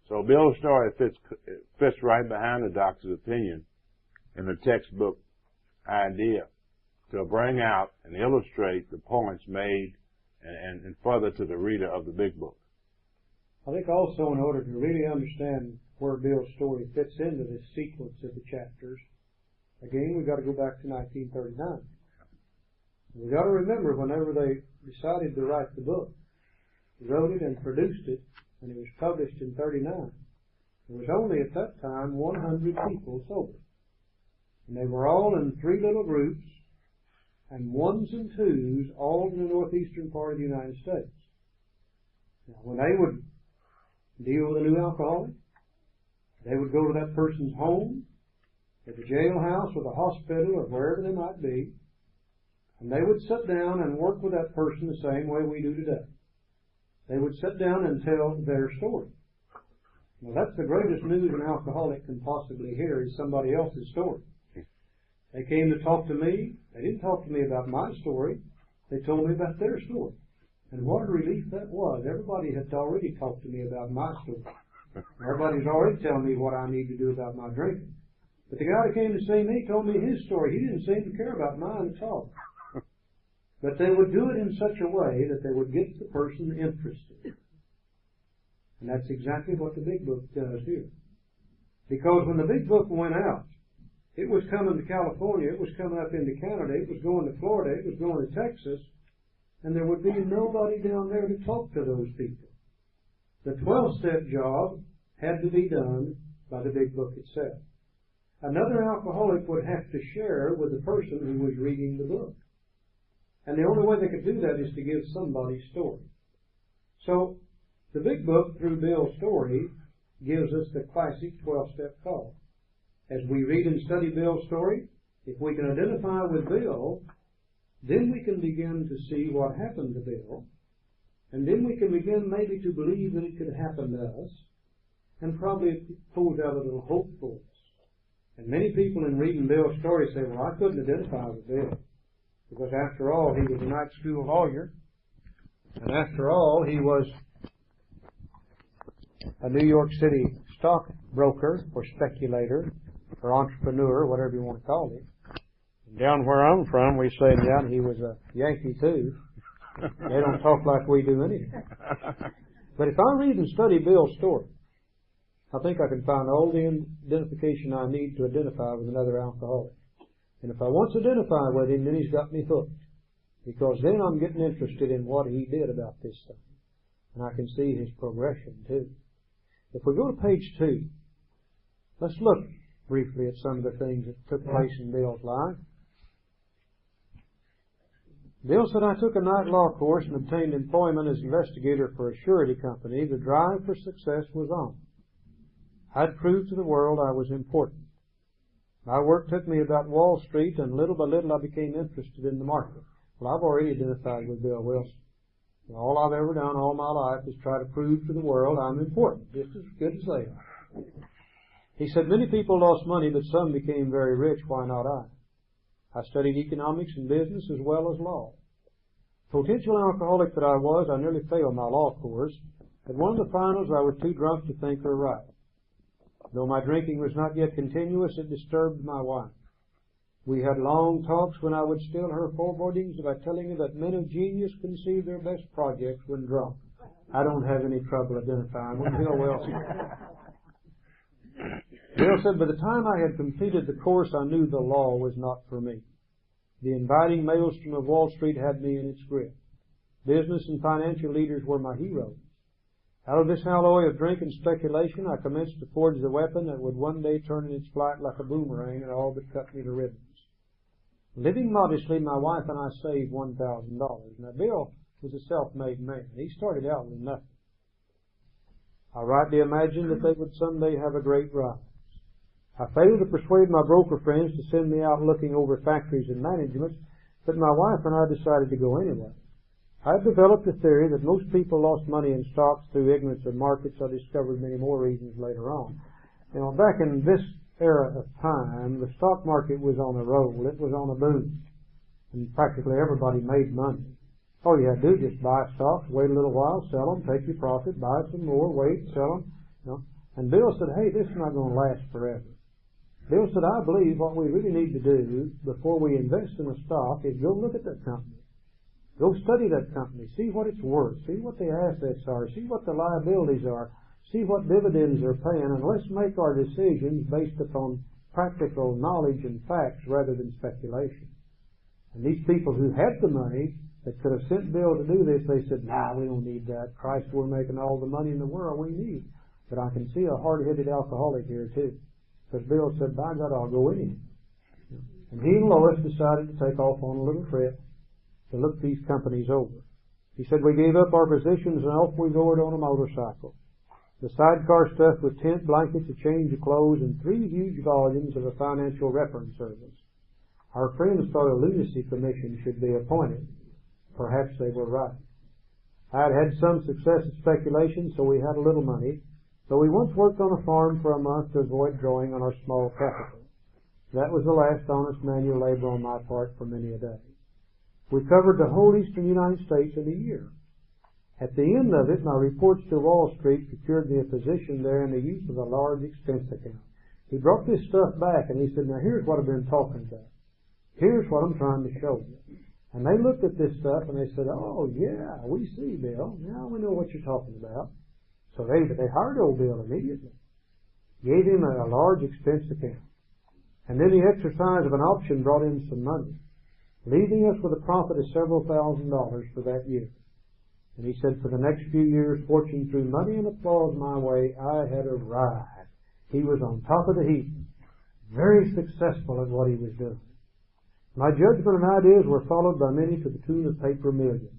[SPEAKER 1] So Bill's story fits right behind the doctor's opinion in the textbook idea to bring out and illustrate the points made and further to the reader of the big book.
[SPEAKER 2] I think also in order to really understand where Bill's story fits into this sequence of the chapters, again, we've got to go back to 1939. We've got to remember whenever they decided to write the book, they wrote it and produced it, and it was published in 39. There was only at that time 100 people sober. And they were all in 3 little groups, and 1s and 2s, all in the northeastern part of the United States. Now, when they would deal with a new alcoholic, they would go to that person's home, at the jailhouse or the hospital or wherever they might be, and they would sit down and work with that person the same way we do today. They would sit down and tell their story. Now, that's the greatest news an alcoholic can possibly hear, is somebody else's story. They came to talk to me. They didn't talk to me about my story. They told me about their story. And what a relief that was. Everybody had already talked to me about my story. Everybody's already telling me what I need to do about my drinking. But the guy that came to see me told me his story. He didn't seem to care about mine at all. But they would do it in such a way that they would get the person interested. And that's exactly what the big book does here. Because when the big book went out, it was coming to California, it was coming up into Canada, it was going to Florida, it was going to Texas, and there would be nobody down there to talk to those people. The 12-step job had to be done by the big book itself. Another alcoholic would have to share with the person who was reading the book. And the only way they could do that is to give somebody's story. So, the big book, through Bill's story, gives us the classic 12-step call. As we read and study Bill's story, if we can identify with Bill, then we can begin to see what happened to Bill, and then we can begin maybe to believe that it could happen to us, and probably it pulls out a little hope for us. And many people in reading Bill's story say, well, I couldn't identify with Bill, because after all, he was a night school lawyer, and after all, he was a New York City stockbroker or speculator or entrepreneur, whatever you want to call it. And down where I'm from, we say down he was a Yankee too. They don't talk like we do anyway. But if I read and study Bill's story, I think I can find all the identification I need to identify with another alcoholic. And if I once identify with him, then he's got me hooked. Because then I'm getting interested in what he did about this thing. And I can see his progression too. If we go to page 2, let's look briefly at some of the things that took place in Bill's life. Bill said, I took a night law course and obtained employment as investigator for a surety company. The drive for success was on. I'd proved to the world I was important. My work took me about Wall Street, and little by little I became interested in the market. Well, I've already identified with Bill Wilson. All I've ever done all my life is try to prove to the world I'm important, just as good as they are. He said, many people lost money, but some became very rich. Why not I? I studied economics and business as well as law. Potential alcoholic that I was, I nearly failed my law course. At one of the finals, I was too drunk to think or write. Though my drinking was not yet continuous, it disturbed my wife. We had long talks when I would still her forebodings about telling her that men of genius conceive their best projects when drunk. I don't have any trouble identifying with Bill Wilson. Bill said, by the time I had completed the course, I knew the law was not for me. The inviting maelstrom of Wall Street had me in its grip. Business and financial leaders were my heroes. Out of this alloy of drink and speculation, I commenced to forge the weapon that would one day turn in its flight like a boomerang and all but cut me to ribbons. Living modestly, my wife and I saved $1,000. Now, Bill was a self-made man. He started out with nothing. I rightly imagined that they would someday have a great rise. I failed to persuade my broker friends to send me out looking over factories and managements, but my wife and I decided to go anyway. I developed a theory that most people lost money in stocks through ignorance of markets. I discovered many more reasons later on. Back in this era of time, the stock market was on a roll. It was on a boom. And practically everybody made money. All you had to do is just buy stocks, wait a little while, sell them, take your profit, buy some more, wait, sell them. And Bill said, hey, this is not going to last forever. Bill said, I believe what we really need to do before we invest in a stock is go look at that company. Go study that company. See what it's worth. See what the assets are. See what the liabilities are. See what dividends they're paying. And let's make our decisions based upon practical knowledge and facts rather than speculation. And these people who had the money that could have sent Bill to do this, they said, nah, we don't need that. Christ, we're making all the money in the world we need. But I can see a hard-headed alcoholic here too. Because Bill said, by God, I'll go in. And he and Lois decided to take off on a little trip to look these companies over. He said, we gave up our positions and off we rode on a motorcycle. The sidecar stuffed with tent, blankets, a change of clothes, and 3 huge volumes of a financial reference service. Our friends thought a lunacy commission should be appointed. Perhaps they were right. I had had some success at speculation, so we had a little money. So we once worked on a farm for a month to avoid drawing on our small capital. That was the last honest manual labor on my part for many a day. We covered the whole eastern United States in a year. At the end of it, my reports to Wall Street procured me a position there in the use of a large expense account. He brought this stuff back and he said, now here's what I've been talking about. Here's what I'm trying to show you. And they looked at this stuff and they said, oh yeah, we see, Bill. Now we know what you're talking about. So they hired old Bill immediately. Gave him a large expense account. And then the exercise of an option brought in some money, leaving us with a profit of several $1,000s for that year. And he said, for the next few years, fortune threw money and applause my way. I had arrived. He was on top of the heap, very successful at what he was doing. My judgment and ideas were followed by many to the tune of paper millions.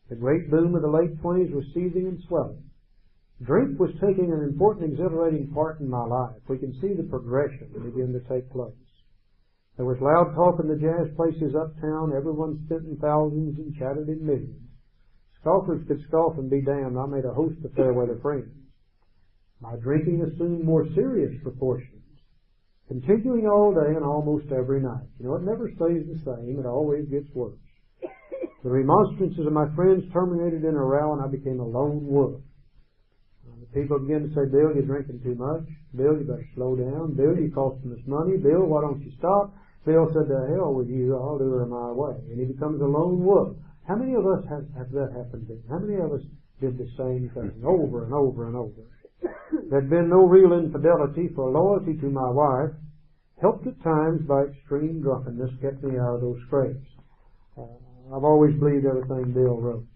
[SPEAKER 2] The great boom of the late 20s was seething and swelling. Drink was taking an important, exhilarating part in my life. We can see the progression begin to take place. There was loud talk in the jazz places uptown. Everyone spent in thousands and chattered in millions. Scoffers could scoff and be damned. I made a host of fair-weather friends. My drinking assumed more serious proportions, continuing all day and almost every night. It never stays the same. It always gets worse. The remonstrances of my friends terminated in a row, and I became a lone wolf. People began to say, Bill, you're drinking too much. Bill, you better slow down. Bill, you're costing us money. Bill, why don't you stop? Bill said, to hell with you, I'll do her my way. And he becomes a lone wolf. How many of us have that happen to? How many of us did the same thing over and over and over? There'd been no real infidelity, for loyalty to my wife, helped at times by extreme drunkenness, kept me out of those scrapes. I've always believed everything Bill wrote,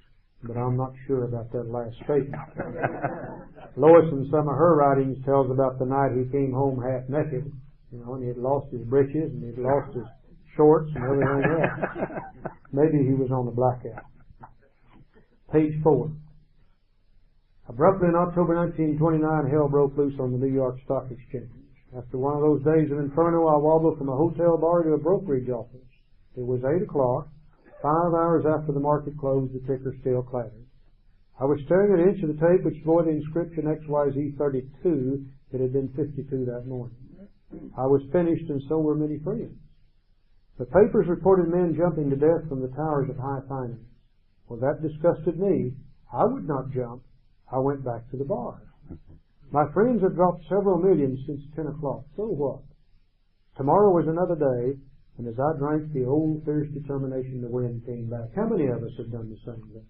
[SPEAKER 2] but I'm not sure about that last statement. Lois, in some of her writings, tells about the night he came home half naked, and he had lost his breeches and he'd lost his shorts and everything else. Maybe he was on the blackout. Page 4. Abruptly in October 1929, hell broke loose on the New York Stock Exchange. After one of those days of inferno, I wobbled from a hotel bar to a brokerage office. It was 8 o'clock. 5 hours after the market closed, the ticker still clattered. I was staring at an inch of the tape which bore the inscription XYZ32. It had been 52 that morning. I was finished, and so were many friends. The papers reported men jumping to death from the towers of high finance. Well, that disgusted me. I would not jump. I went back to the bar. My friends had dropped several millions since 10 o'clock. So what? Tomorrow was another day, and as I drank, the old fierce determination to win came back. How many of us have done the same thing?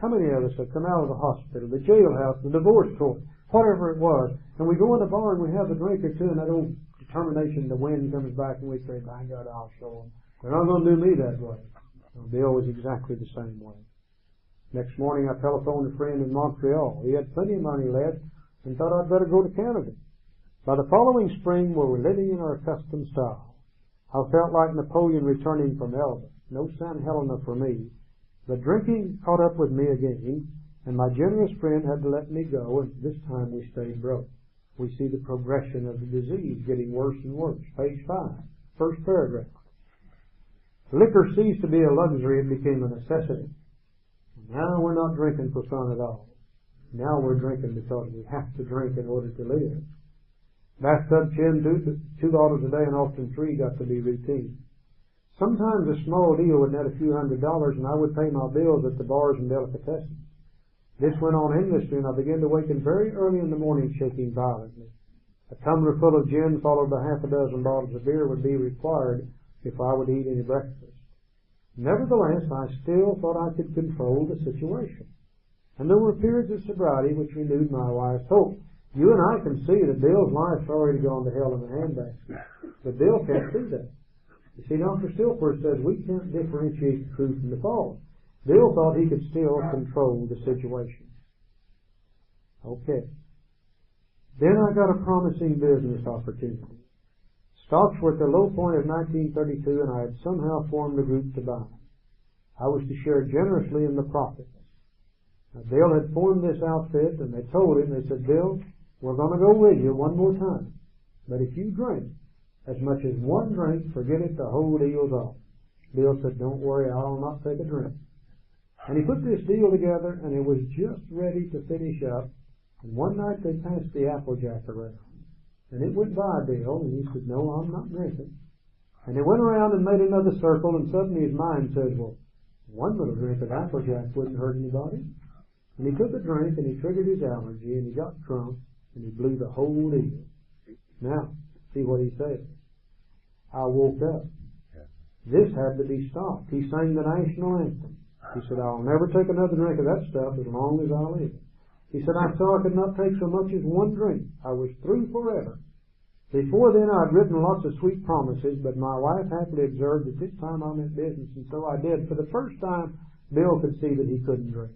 [SPEAKER 2] How many of us have come out of the hospital, the jailhouse, the divorce court, whatever it was, and we go in the bar and we have a drink or two, and that old determination to win comes back, and we say, by God, I'll show them. They're not going to do me that way. Well, Bill was exactly the same way. Next morning, I telephoned a friend in Montreal. He had plenty of money left and thought I'd better go to Canada. By the following spring, we were living in our accustomed style. I felt like Napoleon returning from Elba. No St. Helena for me. But drinking caught up with me again, and my generous friend had to let me go, and this time we stayed broke. We see the progression of the disease getting worse and worse. Page 5, first paragraph. Liquor ceased to be a luxury, it became a necessity. Now we're not drinking for fun at all. Now we're drinking because we have to drink in order to live. Bathtub gin, $2 a day, and often 3 got to be routine. Sometimes a small deal would net a few $100s, and I would pay my bills at the bars and delicatessens. This went on endlessly, and I began to waken very early in the morning shaking violently. A tumbler full of gin followed by half a dozen bottles of beer would be required if I would eat any breakfast. Nevertheless, I still thought I could control the situation. And there were periods of sobriety which renewed my wife's hope. You and I can see that Bill's life's already gone to hell in a handbasket. But Bill can't see that. You see, Dr. Stilford says we can't differentiate the true from the false. Bill thought he could still control the situation. Okay. Then I got a promising business opportunity. Stocks were at the low point of 1932, and I had somehow formed a group to buy. I was to share generously in the profits. Now, Bill had formed this outfit, and they told him, they said, Bill, we're going to go with you one more time. But if you drink as much as one drink, forget it, the whole deal's off. Bill said, don't worry, I'll not take a drink. And he put this deal together, and it was just ready to finish up. And one night they passed the Applejack around. And it went by Bill, and he said, no, I'm not drinking. And he went around and made another circle, and suddenly his mind said, well, one little drink of Applejack wouldn't hurt anybody. And he took a drink, and he triggered his allergy, and he got drunk, and he blew the whole deal. Now, see what he said. I woke up. This had to be stopped. He sang the national anthem. He said, I'll never take another drink of that stuff as long as I live. He said, I saw I could not take so much as one drink. I was through forever. Before then, I'd written lots of sweet promises, but my wife happily observed that this time I meant business, and so I did. For the first time, Bill could see that he couldn't drink.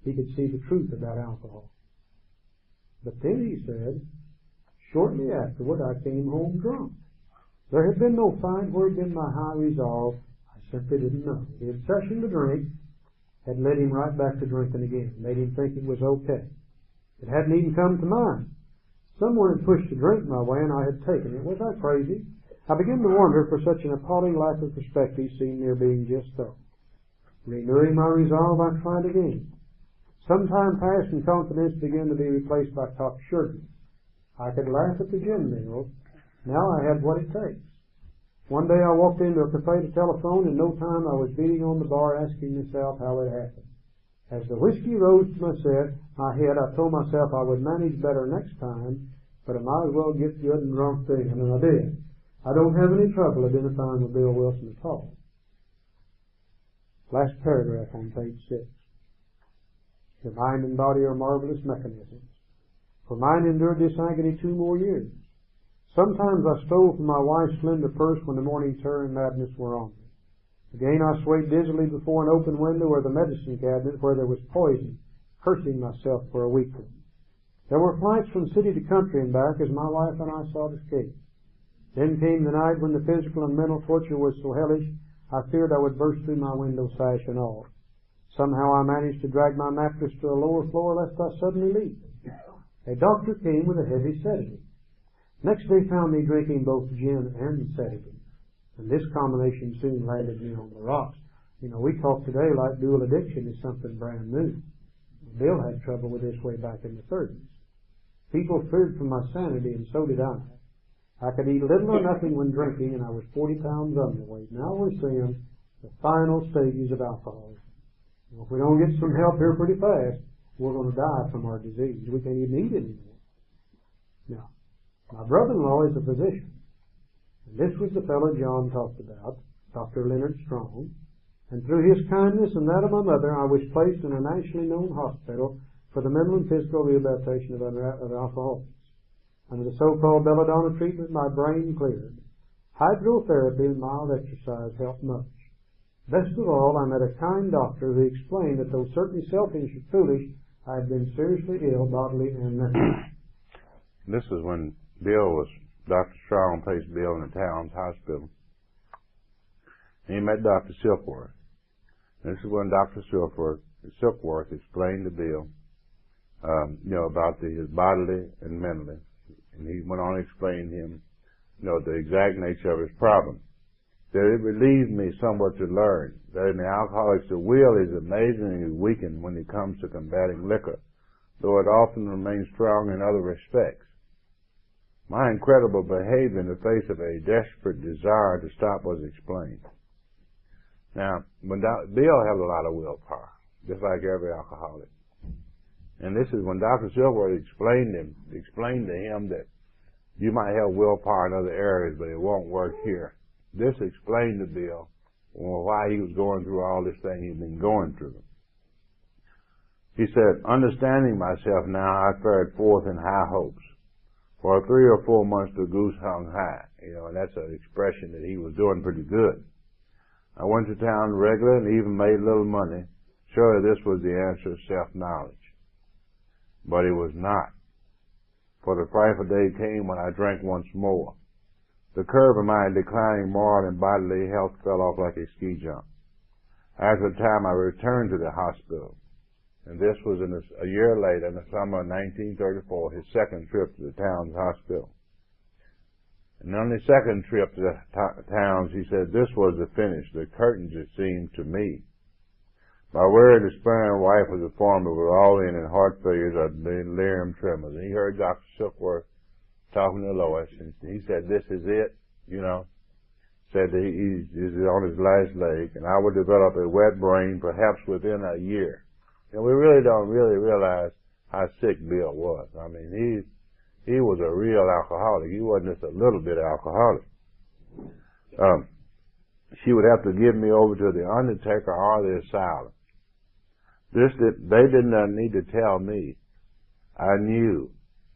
[SPEAKER 2] He could see the truth about alcohol. But then he said, shortly afterward, I came home drunk. There had been no fight where had been my high resolve. I simply didn't know. The obsession to drink had led him right back to drinking again, made him think it was okay. It hadn't even come to mind. Someone had pushed a drink my way, and I had taken it. Was I crazy? I began to wonder, for such an appalling lack of perspective seemed near being just so. Renewing my resolve, I tried again. Some time passed, and confidence began to be replaced by cocksuredness. I could laugh at the gin mill. Now I had what it takes. One day I walked into a cafe to telephone. In no time I was beating on the bar asking myself how it happened. As the whiskey rose to my head, I told myself I would manage better next time, but I might as well get good and drunk then, and I did. I don't have any trouble identifying with Bill Wilson at all. Last paragraph on page 6. The mind and body are marvelous mechanisms. For mine endured this agony 2 more years. Sometimes I stole from my wife's slender purse when the morning terror and madness were on me. Again I swayed dizzily before an open window or the medicine cabinet where there was poison, cursing myself for a weakling. There were flights from city to country and back as my wife and I sought escape. Then came the night when the physical and mental torture was so hellish, I feared I would burst through my window sash and all. Somehow I managed to drag my mattress to a lower floor lest I suddenly leap. A doctor came with a heavy sedative. Next day found me drinking both gin and sedative. And this combination soon landed me on the rocks. You know, we talk today like dual addiction is something brand new. Bill had trouble with this way back in the 30s. People feared for my sanity, and so did I. I could eat little or nothing when drinking, and I was 40 pounds underweight. Now we're seeing the final stages of alcoholism. If we don't get some help here pretty fast, we're going to die from our disease. We can't even eat anymore. Now, my brother-in-law is a physician. And this was the fellow John talked about, Dr. Leonard Strong. And through his kindness and that of my mother, I was placed in a nationally known hospital for the mental and physical rehabilitation of alcoholics. Under the so-called belladonna treatment, my brain cleared. Hydrotherapy and mild exercise helped much. Best of all, I met a kind doctor who explained that though certainly selfish and foolish, I had been seriously ill bodily and mentally.
[SPEAKER 1] This is when Dr. Strong placed Bill in the town's hospital. And he met Dr. Silkworth. This is when Dr. Silkworth explained to Bill, about his bodily and mentally. And he went on to explain to him, the exact nature of his problem. That it relieved me somewhat to learn that in the alcoholics the will is amazingly weakened when it comes to combating liquor, though it often remains strong in other respects. My incredible behavior in the face of a desperate desire to stop was explained. Now, Bill had a lot of willpower, just like every alcoholic. And this is when Dr. Silverwood explained to him that you might have willpower in other areas, but it won't work here. This explained to Bill why he was going through all this thing he'd been going through. He said, understanding myself now, I fared forth in high hopes. For 3 or 4 months the goose hung high, and that's an expression that he was doing pretty good. I went to town regular and even made a little money. Surely this was the answer of self-knowledge. But it was not. For the frightful day came when I drank once more. The curve of my declining moral and bodily health fell off like a ski jump. After a time I returned to the hospital. And this was a year later, in the summer of 1934, his second trip to the town's hospital. And on his second trip to the towns, he said, this was the finish, the curtains, it seemed to me. My weary, despairing wife was informed of it all in heart failures or delirium tremors. And he heard Dr. Silkworth talking to Lois, and he said, this is it, said that he's on his last leg, and I would develop a wet brain perhaps within a year. And we really don't realize how sick Bill was. I mean, he was a real alcoholic. He wasn't just a little bit alcoholic. She would have to give me over to the undertaker or the asylum. They did not need to tell me. I knew.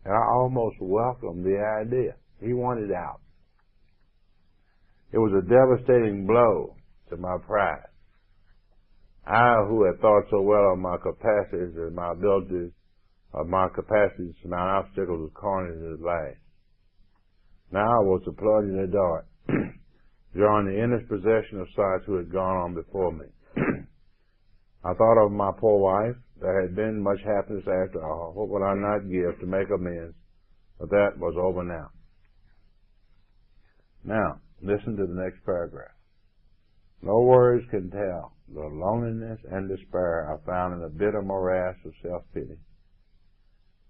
[SPEAKER 1] And I almost welcomed the idea. He wanted out. It was a devastating blow to my pride. I, who had thought so well of my capacities and my abilities, of my capacity to surmount obstacles, was cornered in his life. Now I was to plunge in the dark, drawing the endless possession of sights who had gone on before me. I thought of my poor wife. There had been much happiness after all. What would I not give to make amends? But that was over now. Now, listen to the next paragraph. No words can tell the loneliness and despair I found in the bitter morass of self-pity.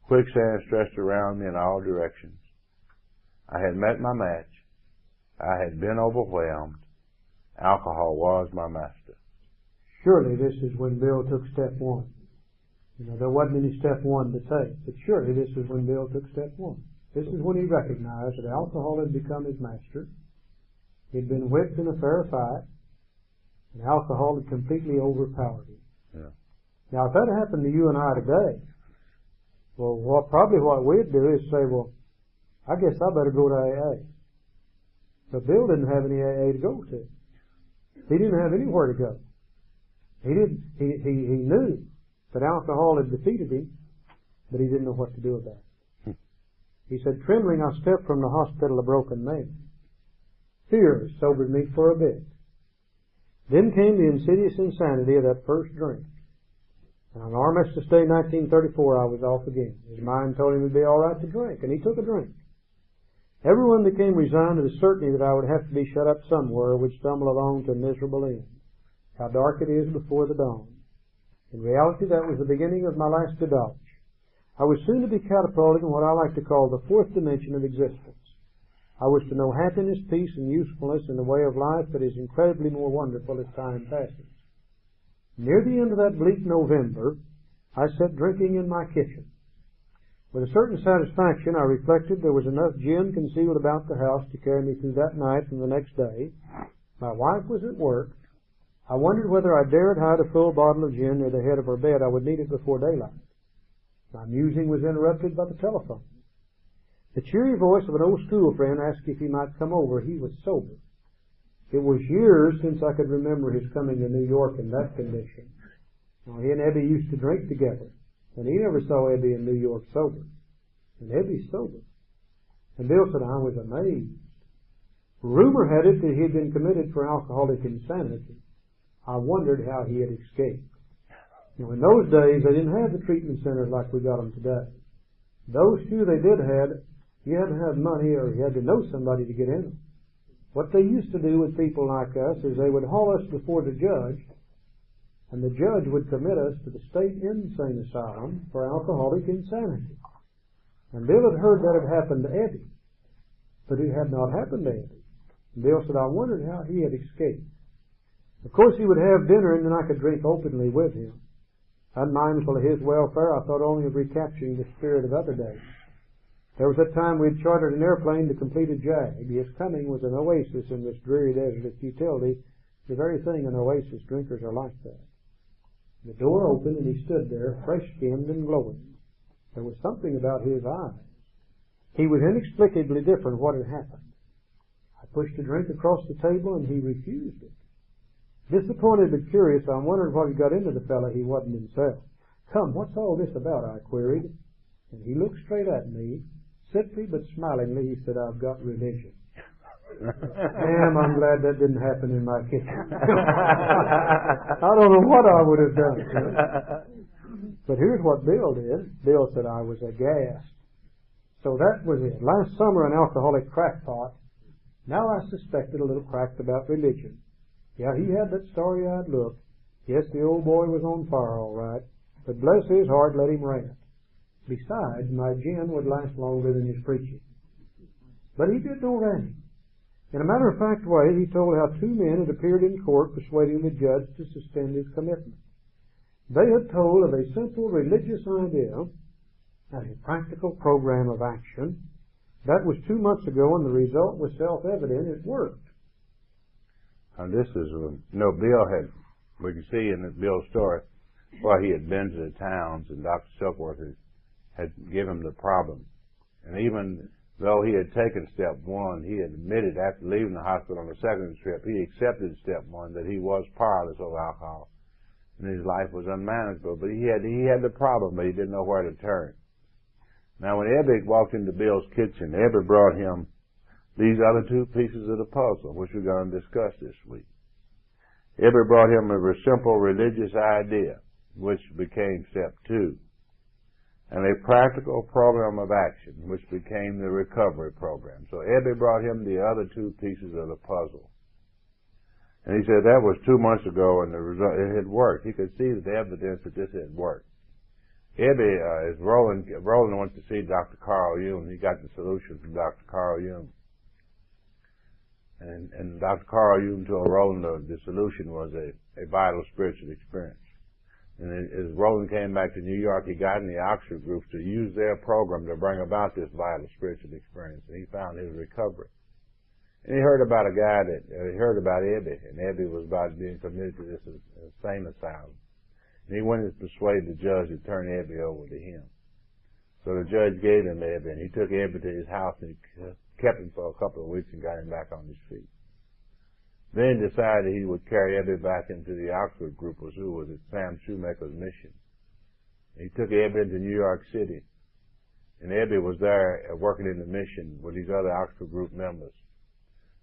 [SPEAKER 1] Quicksand stretched around me in all directions. I had met my match. I had been overwhelmed. Alcohol was my master.
[SPEAKER 2] Surely this is when Bill took step one. There wasn't any step one to take, but surely this is when Bill took step one. This is when he recognized that alcohol had become his master. He'd been whipped in a fair fight, and alcohol had completely overpowered him.
[SPEAKER 1] Yeah.
[SPEAKER 2] Now, if that happened to you and I today, probably what we'd do is say, I guess I better go to AA. But Bill didn't have any AA to go to. He didn't have anywhere to go. He knew that alcohol had defeated him, but he didn't know what to do about it. He said, trembling, I stepped from the hospital a broken man. Fear sobered me for a bit. Then came the insidious insanity of that first drink. And on Armistice Day 1934, I was off again. His mind told him it would be all right to drink, and he took a drink. Everyone became resigned to the certainty that I would have to be shut up somewhere or would stumble along to a miserable end. How dark it is before the dawn. In reality, that was the beginning of my last debauch. I was soon to be catapulted in what I like to call the fourth dimension of existence. I was to know happiness, peace, and usefulness in a way of life that is incredibly more wonderful as time passes. Near the end of that bleak November, I sat drinking in my kitchen. With a certain satisfaction, I reflected there was enough gin concealed about the house to carry me through that night and the next day. My wife was at work. I wondered whether I dared hide a full bottle of gin near the head of her bed. I would need it before daylight. My musing was interrupted by the telephone. The cheery voice of an old school friend asked if he might come over. He was sober. It was years since I could remember his coming to New York in that condition. Now, he and Ebby used to drink together, and he never saw Ebby in New York sober. And Ebby sober. And Bill said I was amazed. Rumor had it that he had been committed for alcoholic insanity. I wondered how he had escaped. Now, in those days, they didn't have the treatment centers like we got them today. Those few they did have, you had to have money or you had to know somebody to get in them. What they used to do with people like us is they would haul us before the judge, and the judge would commit us to the state insane asylum for alcoholic insanity. And Bill had heard that had happened to Eddie, but it had not happened to Eddie. And Bill said, I wondered how he had escaped. Of course, he would have dinner, and then I could drink openly with him. Unmindful of his welfare, I thought only of recapturing the spirit of other days. There was that time we had chartered an airplane to complete a jag. His coming was an oasis in this dreary desert of futility, the very thing an oasis. Drinkers are like that. The door opened, and he stood there, fresh-skinned and glowing. There was something about his eyes. He was inexplicably different what had happened. I pushed a drink across the table, and he refused it. Disappointed but curious, I wondered what had got into the fellow. He wasn't himself. Come, what's all this about? I queried. And he looked straight at me. Simply but smilingly, he said, I've got religion. Damn, I'm glad that didn't happen in my kitchen. I don't know what I would have done. But here's what Bill did. Bill said I was aghast. So that was it. Last summer, an alcoholic crackpot. Now I suspected a little cracked about religion. Yeah, he had that starry-eyed look. Yes, the old boy was on fire all right. But bless his heart, let him rant. Besides, my gin would last longer than his preaching. But he did no ranting. In a matter-of-fact way, he told how two men had appeared in court persuading the judge to suspend his commitment. They had told of a simple religious idea and a practical program of action. That was 2 months ago, and the result was self-evident. It worked.
[SPEAKER 1] And this is, Bill had, we can see in Bill's story, well, he had been to the towns, and Dr. Silkworth had given him the problem. And even though he had taken step one, he had admitted after leaving the hospital on the second trip, he accepted step one, that he was powerless over alcohol, and his life was unmanageable. But he had the problem, but he didn't know where to turn. Now, when Ebby walked into Bill's kitchen, Ebby brought him these other two pieces of the puzzle, which we're going to discuss this week. Ebby brought him a simple religious idea, which became step two, and a practical program of action, which became the recovery program. So Ebby brought him the other two pieces of the puzzle. And he said that was 2 months ago, and the result, it had worked. He could see the evidence that this had worked. Ebby, as Roland went to see Dr. Carl Jung. He got the solution from Dr. Carl Jung. And Dr. Carl Jung told Roland the solution was a vital spiritual experience. And as Roland came back to New York, he got in the Oxford groups to use their program to bring about this vital spiritual experience. And he found his recovery. And he heard about a guy he heard about Ebby, and Ebby was about being committed to this insane asylum. And he went and persuaded the judge to turn Ebby over to him. So the judge gave him Ebby, and he took Ebby to his house, and he kept him for a couple of weeks and got him back on his feet. Then decided he would carry Ebby back into the Oxford group, who was at Sam Shoemaker's mission. He took Ebby into New York City, and Ebby was there working in the mission with these other Oxford group members.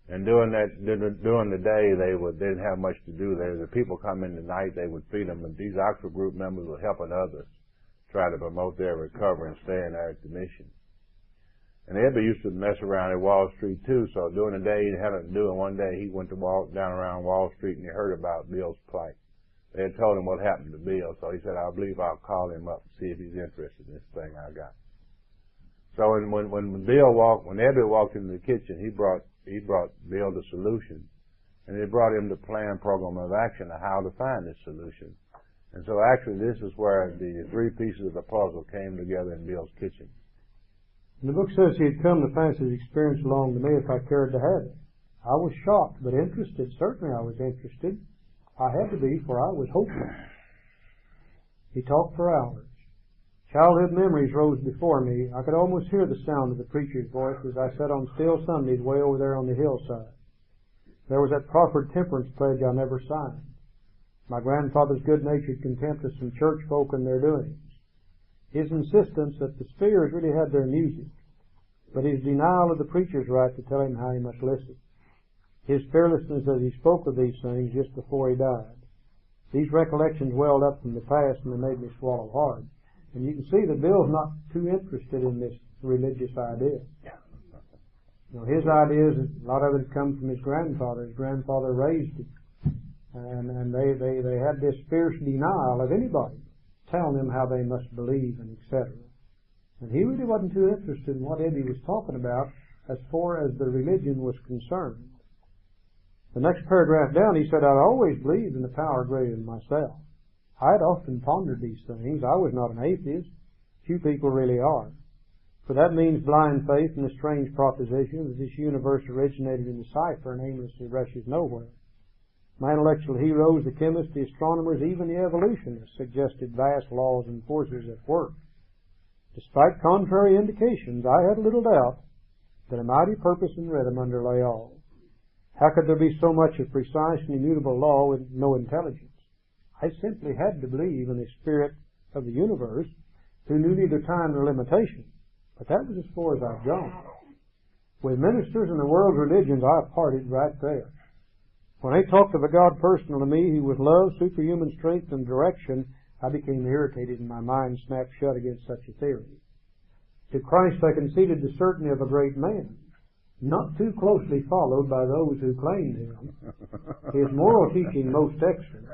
[SPEAKER 1] And during the day, they didn't have much to do there. The people come in the night, they would feed them, and these Oxford group members were helping others try to promote their recovery and staying there at the mission. And Ebby used to mess around at Wall Street too, so during the day he had nothing to do, and one day he went to walk down around Wall Street and he heard about Bill's plight. They had told him what happened to Bill, so he said, I believe I'll call him up and see if he's interested in this thing I got. So when Ebby walked into the kitchen, he brought Bill the solution, and he brought him the plan, program of action of how to find this solution. And so actually this is where the three pieces of the puzzle came together in Bill's kitchen.
[SPEAKER 2] And the book says he had come to pass his experience along to me if I cared to have it. I was shocked, but interested. Certainly I was interested. I had to be, for I was hopeless. He talked for hours. Childhood memories rose before me. I could almost hear the sound of the preacher's voice as I sat on still Sundays way over there on the hillside. There was that proffered temperance pledge I never signed. My grandfather's good-natured contempt of some church folk and their doings. His insistence that the spheres really had their music, but his denial of the preacher's right to tell him how he must listen. His fearlessness as he spoke of these things just before he died. These recollections welled up from the past and they made me swallow hard. And you can see that Bill's not too interested in this religious idea. You know, his ideas, a lot of it come from his grandfather. His grandfather raised him. And they had this fierce denial of anybody telling them how they must believe and etc. And he really wasn't too interested in what Eddie was talking about as far as the religion was concerned. The next paragraph down, he said, I'd always believed in the power greater than myself. I had often pondered these things. I was not an atheist. Few people really are. For that means blind faith in the strange proposition that this universe originated in the cipher and aimlessly rushes nowhere. My intellectual heroes, the chemists, the astronomers, even the evolutionists, suggested vast laws and forces at work. Despite contrary indications, I had little doubt that a mighty purpose and rhythm underlay all. How could there be so much of precise and immutable law with no intelligence? I simply had to believe in the spirit of the universe who knew neither time nor limitation. But that was as far as I've gone. With ministers and the world's religions, I parted right there. When they talked of a God personal to me who with love, superhuman strength, and direction, I became irritated and my mind snapped shut against such a theory. To Christ I conceded the certainty of a great man, not too closely followed by those who claimed him. His moral teaching most excellent.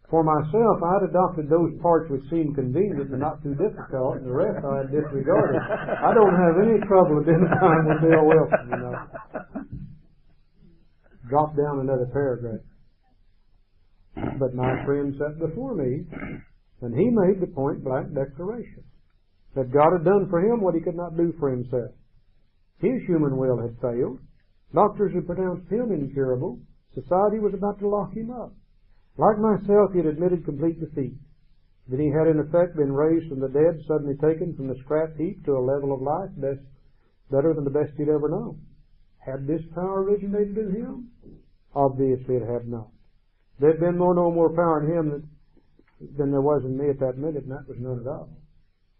[SPEAKER 2] For myself, I had adopted those parts which seemed convenient but not too difficult, and the rest I had disregarded. I don't have any trouble identifying with Bill Wilson, you know. Drop down another paragraph. But my friend sat before me, and he made the point-blank declaration that God had done for him what he could not do for himself. His human will had failed. Doctors had pronounced him incurable. Society was about to lock him up. Like myself, he had admitted complete defeat. Then he had in effect been raised from the dead, suddenly taken from the scrap heap to a level of life better than the best he'd ever known. Had this power originated in him? Obviously it had not. There had been no more power in him than there was in me at that minute, and that was none at all.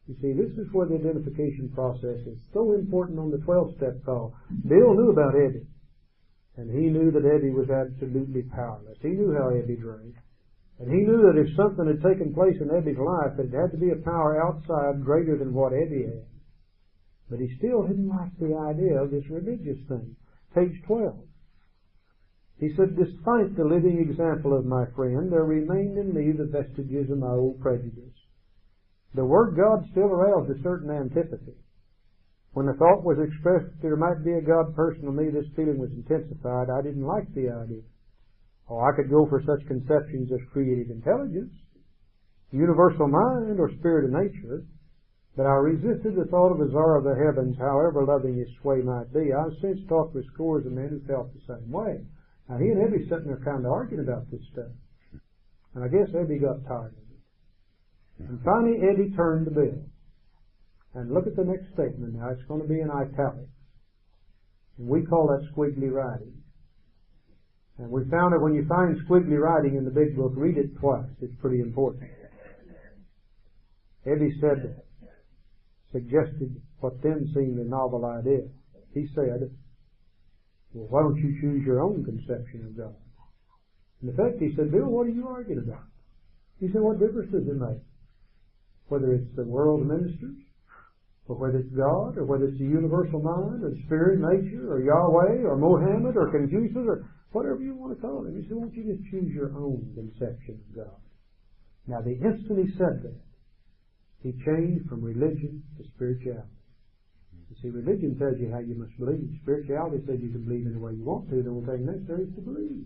[SPEAKER 2] You see, this is where the identification process is so important on the 12-step call. Bill knew about Eddie, and he knew that Eddie was absolutely powerless. He knew how Eddie drank, and he knew that if something had taken place in Eddie's life, it had to be a power outside greater than what Eddie had. But he still didn't like the idea of this religious thing. Page 12. He said, despite the living example of my friend, there remained in me the vestiges of my old prejudice. The word God still aroused a certain antipathy. When the thought was expressed that there might be a God person to me, this feeling was intensified. I didn't like the idea. Oh, I could go for such conceptions as creative intelligence, universal mind, or spirit of nature, but I resisted the thought of a czar of the heavens, however loving his sway might be. I've since talked with scores of men who felt the same way. Now, he and Ebby sitting there kind of arguing about this stuff. And I guess Ebby got tired of it. And finally, Eddie turned to Bill. And look at the next statement now. It's going to be in italics. And we call that squiggly writing. And we found that when you find squiggly writing in the big book, read it twice. It's pretty important. Eddie suggested what then seemed a novel idea. He said, Well, why don't you choose your own conception of God? In effect, he said, Bill, what are you arguing about? He said, what difference does it make? Whether it's the world's ministers, or whether it's God, or whether it's the universal mind, or spirit, nature, or Yahweh, or Mohammed, or Confucius, or whatever you want to call him. He said, why don't you just choose your own conception of God? Now, the instant he said that, he changed from religion to spirituality. You see, religion tells you how you must believe. Spirituality says you can believe in the way you want to. The only thing necessary is to believe.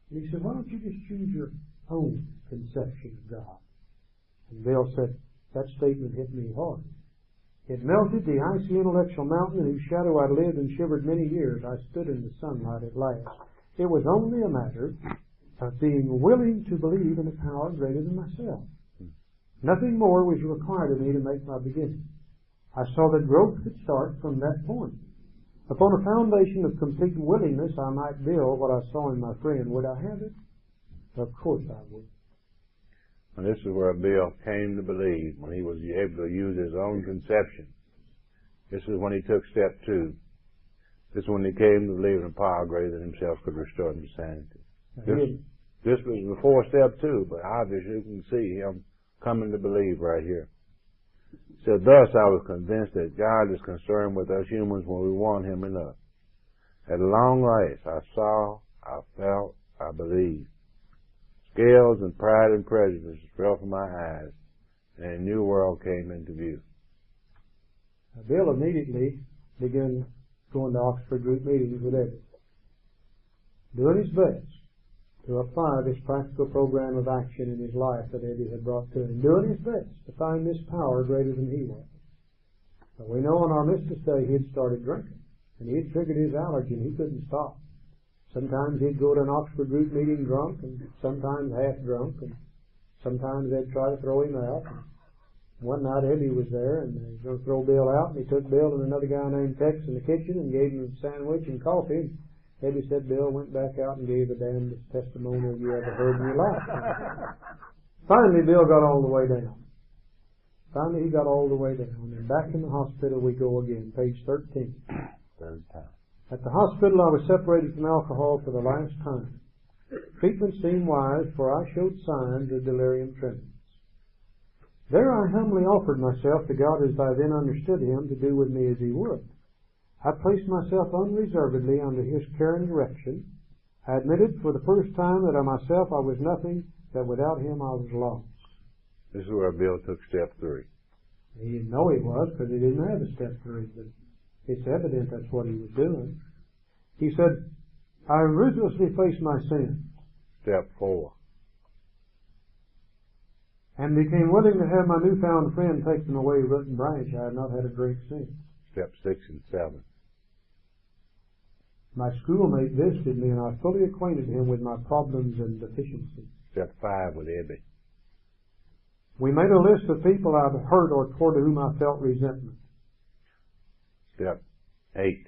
[SPEAKER 2] And he said, why don't you just choose your own conception of God? And Bill said, that statement hit me hard. It melted the icy intellectual mountain in whose shadow I lived and shivered many years. I stood in the sunlight at last. It was only a matter of being willing to believe in a power greater than myself. Nothing more was required of me to make my beginning. I saw that growth could start from that point. Upon a foundation of complete willingness, I might build what I saw in my friend. Would I have it? Of course I would.
[SPEAKER 1] And this is where Bill came to believe, when he was able to use his own conception. This is when he took step 2. This is when he came to believe in a power greater than himself could restore him to sanity. This was before step 2, but obviously you can see him coming to believe right here. So thus I was convinced that God is concerned with us humans when we want him enough. At long last, I saw, I felt, I believed. Scales and pride and prejudice fell from my eyes, and a new world came into view.
[SPEAKER 2] Now, Bill immediately began going to Oxford group meetings with Eddie, doing his best to apply this practical program of action in his life that Eddie had brought to him, doing his best to find this power greater than he was. But we know on our Armistice Day he had started drinking, and he had triggered his allergy, and he couldn't stop. Sometimes he'd go to an Oxford group meeting drunk, and sometimes half drunk, and sometimes they'd try to throw him out. And one night Eddie was there, and they were going to throw Bill out, and he took Bill and another guy named Tex in the kitchen and gave him a sandwich and coffee. And Eddie said Bill went back out and gave the damnedest testimonial you ever heard in your life. Finally, Bill got all the way down. Finally, he got all the way down, and back in the hospital we go again, page 13.
[SPEAKER 1] Third time.
[SPEAKER 2] At the hospital I was separated from alcohol for the last time. Treatment seemed wise, for I showed signs of delirium tremens. There I humbly offered myself to God as I then understood him to do with me as he would. I placed myself unreservedly under his care and direction. I admitted for the first time that of myself I was nothing, that without him I was lost.
[SPEAKER 1] This is where Bill took step 3.
[SPEAKER 2] He didn't know he was because he didn't have a step 3, but it's evident that's what he was doing. He said, I ruthlessly faced my sins.
[SPEAKER 1] Step 4.
[SPEAKER 2] And became willing to have my newfound friend take them away root and branch. I had not had a drink since.
[SPEAKER 1] Step 6 and 7.
[SPEAKER 2] My schoolmate visited me, and I fully acquainted him with my problems and deficiencies.
[SPEAKER 1] Step 5 with Eddie.
[SPEAKER 2] We made a list of people I'd hurt or toward whom I felt resentment.
[SPEAKER 1] Step 8.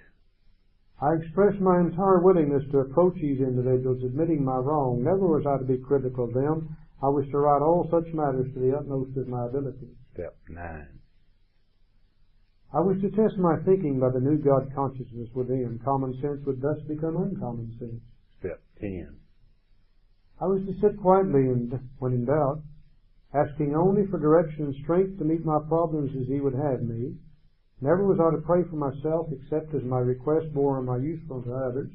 [SPEAKER 2] I expressed my entire willingness to approach these individuals, admitting my wrong. Never was I to be critical of them. I was to write all such matters to the utmost of my ability.
[SPEAKER 1] Step 9.
[SPEAKER 2] I was to test my thinking by the new God consciousness within. Common sense would thus become uncommon sense.
[SPEAKER 1] Step 10.
[SPEAKER 2] I was to sit quietly and, when in doubt, asking only for direction and strength to meet my problems as he would have me. Never was I to pray for myself except as my request bore on my usefulness to others.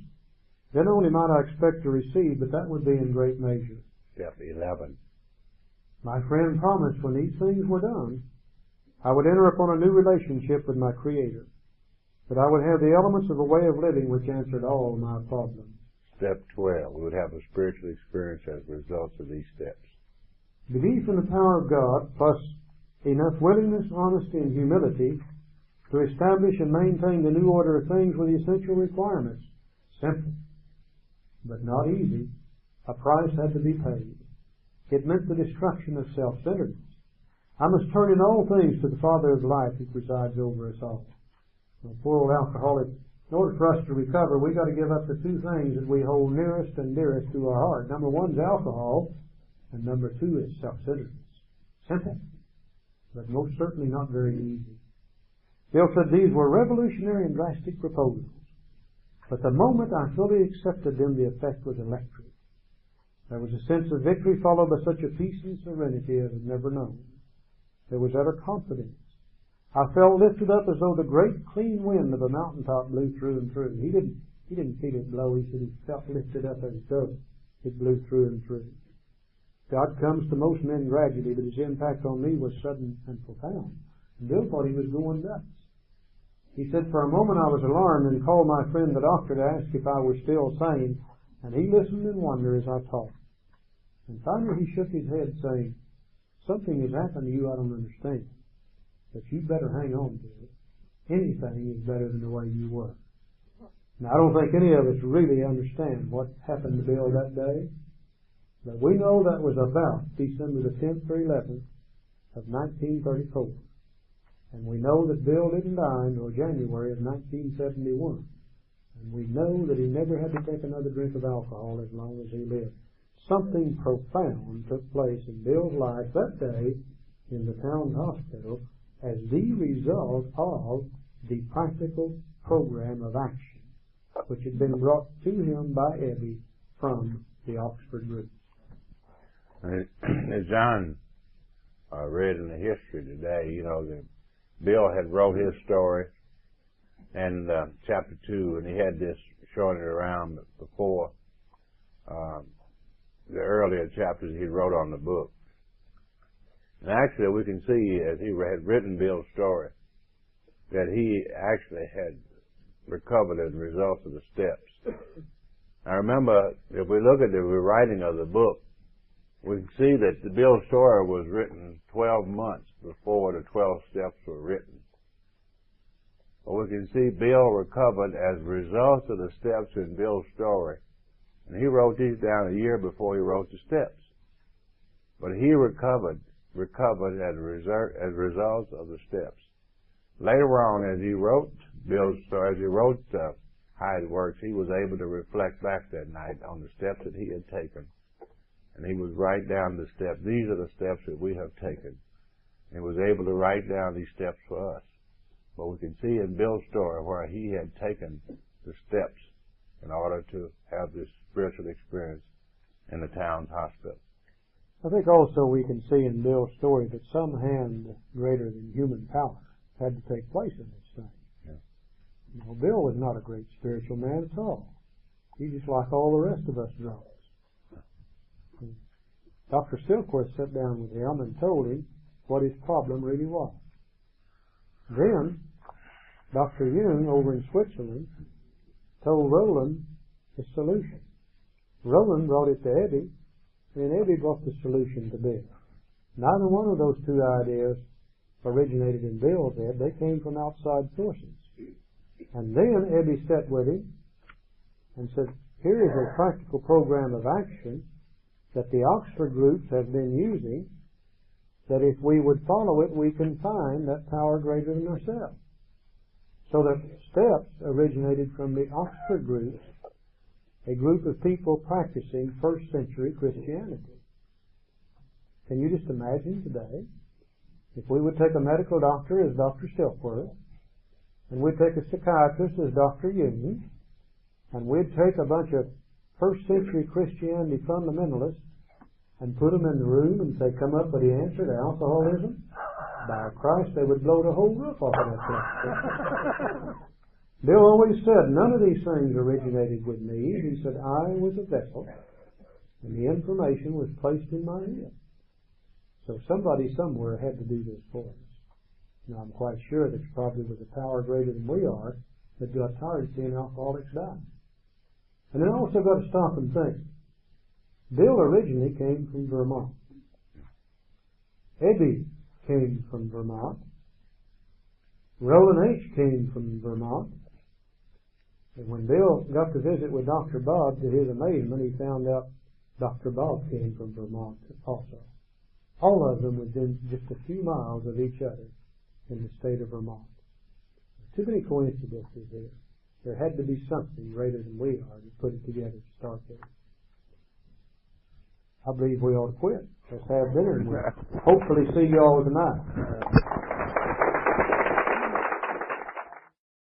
[SPEAKER 2] Then only might I expect to receive, but that would be in great measure.
[SPEAKER 1] Step 11.
[SPEAKER 2] My friend promised when these things were done, I would enter upon a new relationship with my Creator, that I would have the elements of a way of living which answered all my problems.
[SPEAKER 1] Step 12. We would have a spiritual experience as a result of these steps.
[SPEAKER 2] Belief in the power of God, plus enough willingness, honesty, and humility to establish and maintain the new order of things were the essential requirements. Simple, but not easy. A price had to be paid. It meant the destruction of self-centeredness. I must turn in all things to the Father of life who presides over us all. The poor old alcoholic, in order for us to recover, we've got to give up the two things that we hold nearest and dearest to our heart. Number one is alcohol, and number two is self-centeredness. Simple, but most certainly not very easy. Bill said these were revolutionary and drastic proposals. But the moment I fully accepted them, the effect was electric. There was a sense of victory followed by such a peace and serenity as I'd never known. There was utter confidence. I felt lifted up as though the great clean wind of a mountaintop blew through and through. He didn't feel it blow. He said he felt lifted up as though it blew through and through. God comes to most men gradually, but his impact on me was sudden and profound. And Bill thought he was going nuts. He said, for a moment I was alarmed and called my friend the doctor to ask if I were still sane, and he listened in wonder as I talked. And finally he shook his head saying, something has happened to you I don't understand, but you better hang on to it. Anything is better than the way you were. Now I don't think any of us really understand what happened to Bill that day, but we know that was about December the 10th or 11th of 1934. And we know that Bill didn't die until January of 1971. And we know that he never had to take another drink of alcohol as long as he lived. Something profound took place in Bill's life that day in the town hospital as the result of the practical program of action which had been brought to him by Ebby from the Oxford group.
[SPEAKER 1] As John read in the history today, that Bill had wrote his story in chapter 2, and he had this showing it around before the earlier chapters he wrote on the book. And actually we can see as he had written Bill's story that he actually had recovered as a result of the steps. Now remember, if we look at the rewriting of the book, we can see that the Bill's story was written 12 months before the 12 steps were written. But we can see Bill recovered as a result of the steps in Bill's story. And he wrote these down a year before he wrote the steps. But he recovered as a result of the steps. Later on, as he wrote Bill's story, as he wrote how it works, he was able to reflect back that night on the steps that he had taken. And he would write down the steps. These are the steps that we have taken. And he was able to write down these steps for us. But we can see in Bill's story where he had taken the steps in order to have this spiritual experience in the town's hospital.
[SPEAKER 2] I think also we can see in Bill's story that some hand greater than human power had to take place in this thing. Yeah. Bill was not a great spiritual man at all. He's just like all the rest of us drunks. Dr. Silkworth sat down with him and told him what his problem really was. Then, Dr. Jung over in Switzerland told Roland the solution. Roland brought it to Ebby, and Ebby brought the solution to Bill. Neither one of those two ideas originated in Bill's head. They came from outside sources. And then Ebby sat with him and said, here is a practical program of action that the Oxford groups have been using, that if we would follow it, we can find that power greater than ourselves. So the steps originated from the Oxford groups, a group of people practicing first century Christianity. Can you just imagine today, if we would take a medical doctor as Dr. Silkworth, and we'd take a psychiatrist as Dr. Jung, and we'd take a bunch of first century Christianity fundamentalists and put them in the room and say, come up with the answer to alcoholism, by Christ, they would blow the whole roof off of that place. Bill always said, none of these things originated with me. He said, I was a vessel, and the information was placed in my head. So somebody somewhere had to do this for us. Now, I'm quite sure that it probably was a power greater than we are that got tired of seeing alcoholics die. And then I also got to stop and think. Bill originally came from Vermont. Ebby came from Vermont. Roland H. came from Vermont. And when Bill got to visit with Dr. Bob, to his amazement, he found out Dr. Bob came from Vermont also. All of them within just a few miles of each other in the state of Vermont. Too many coincidences here. There had to be something greater than we are to put it together to start with. I believe we ought to quit. Let's have dinner and we'll hopefully see you all tonight.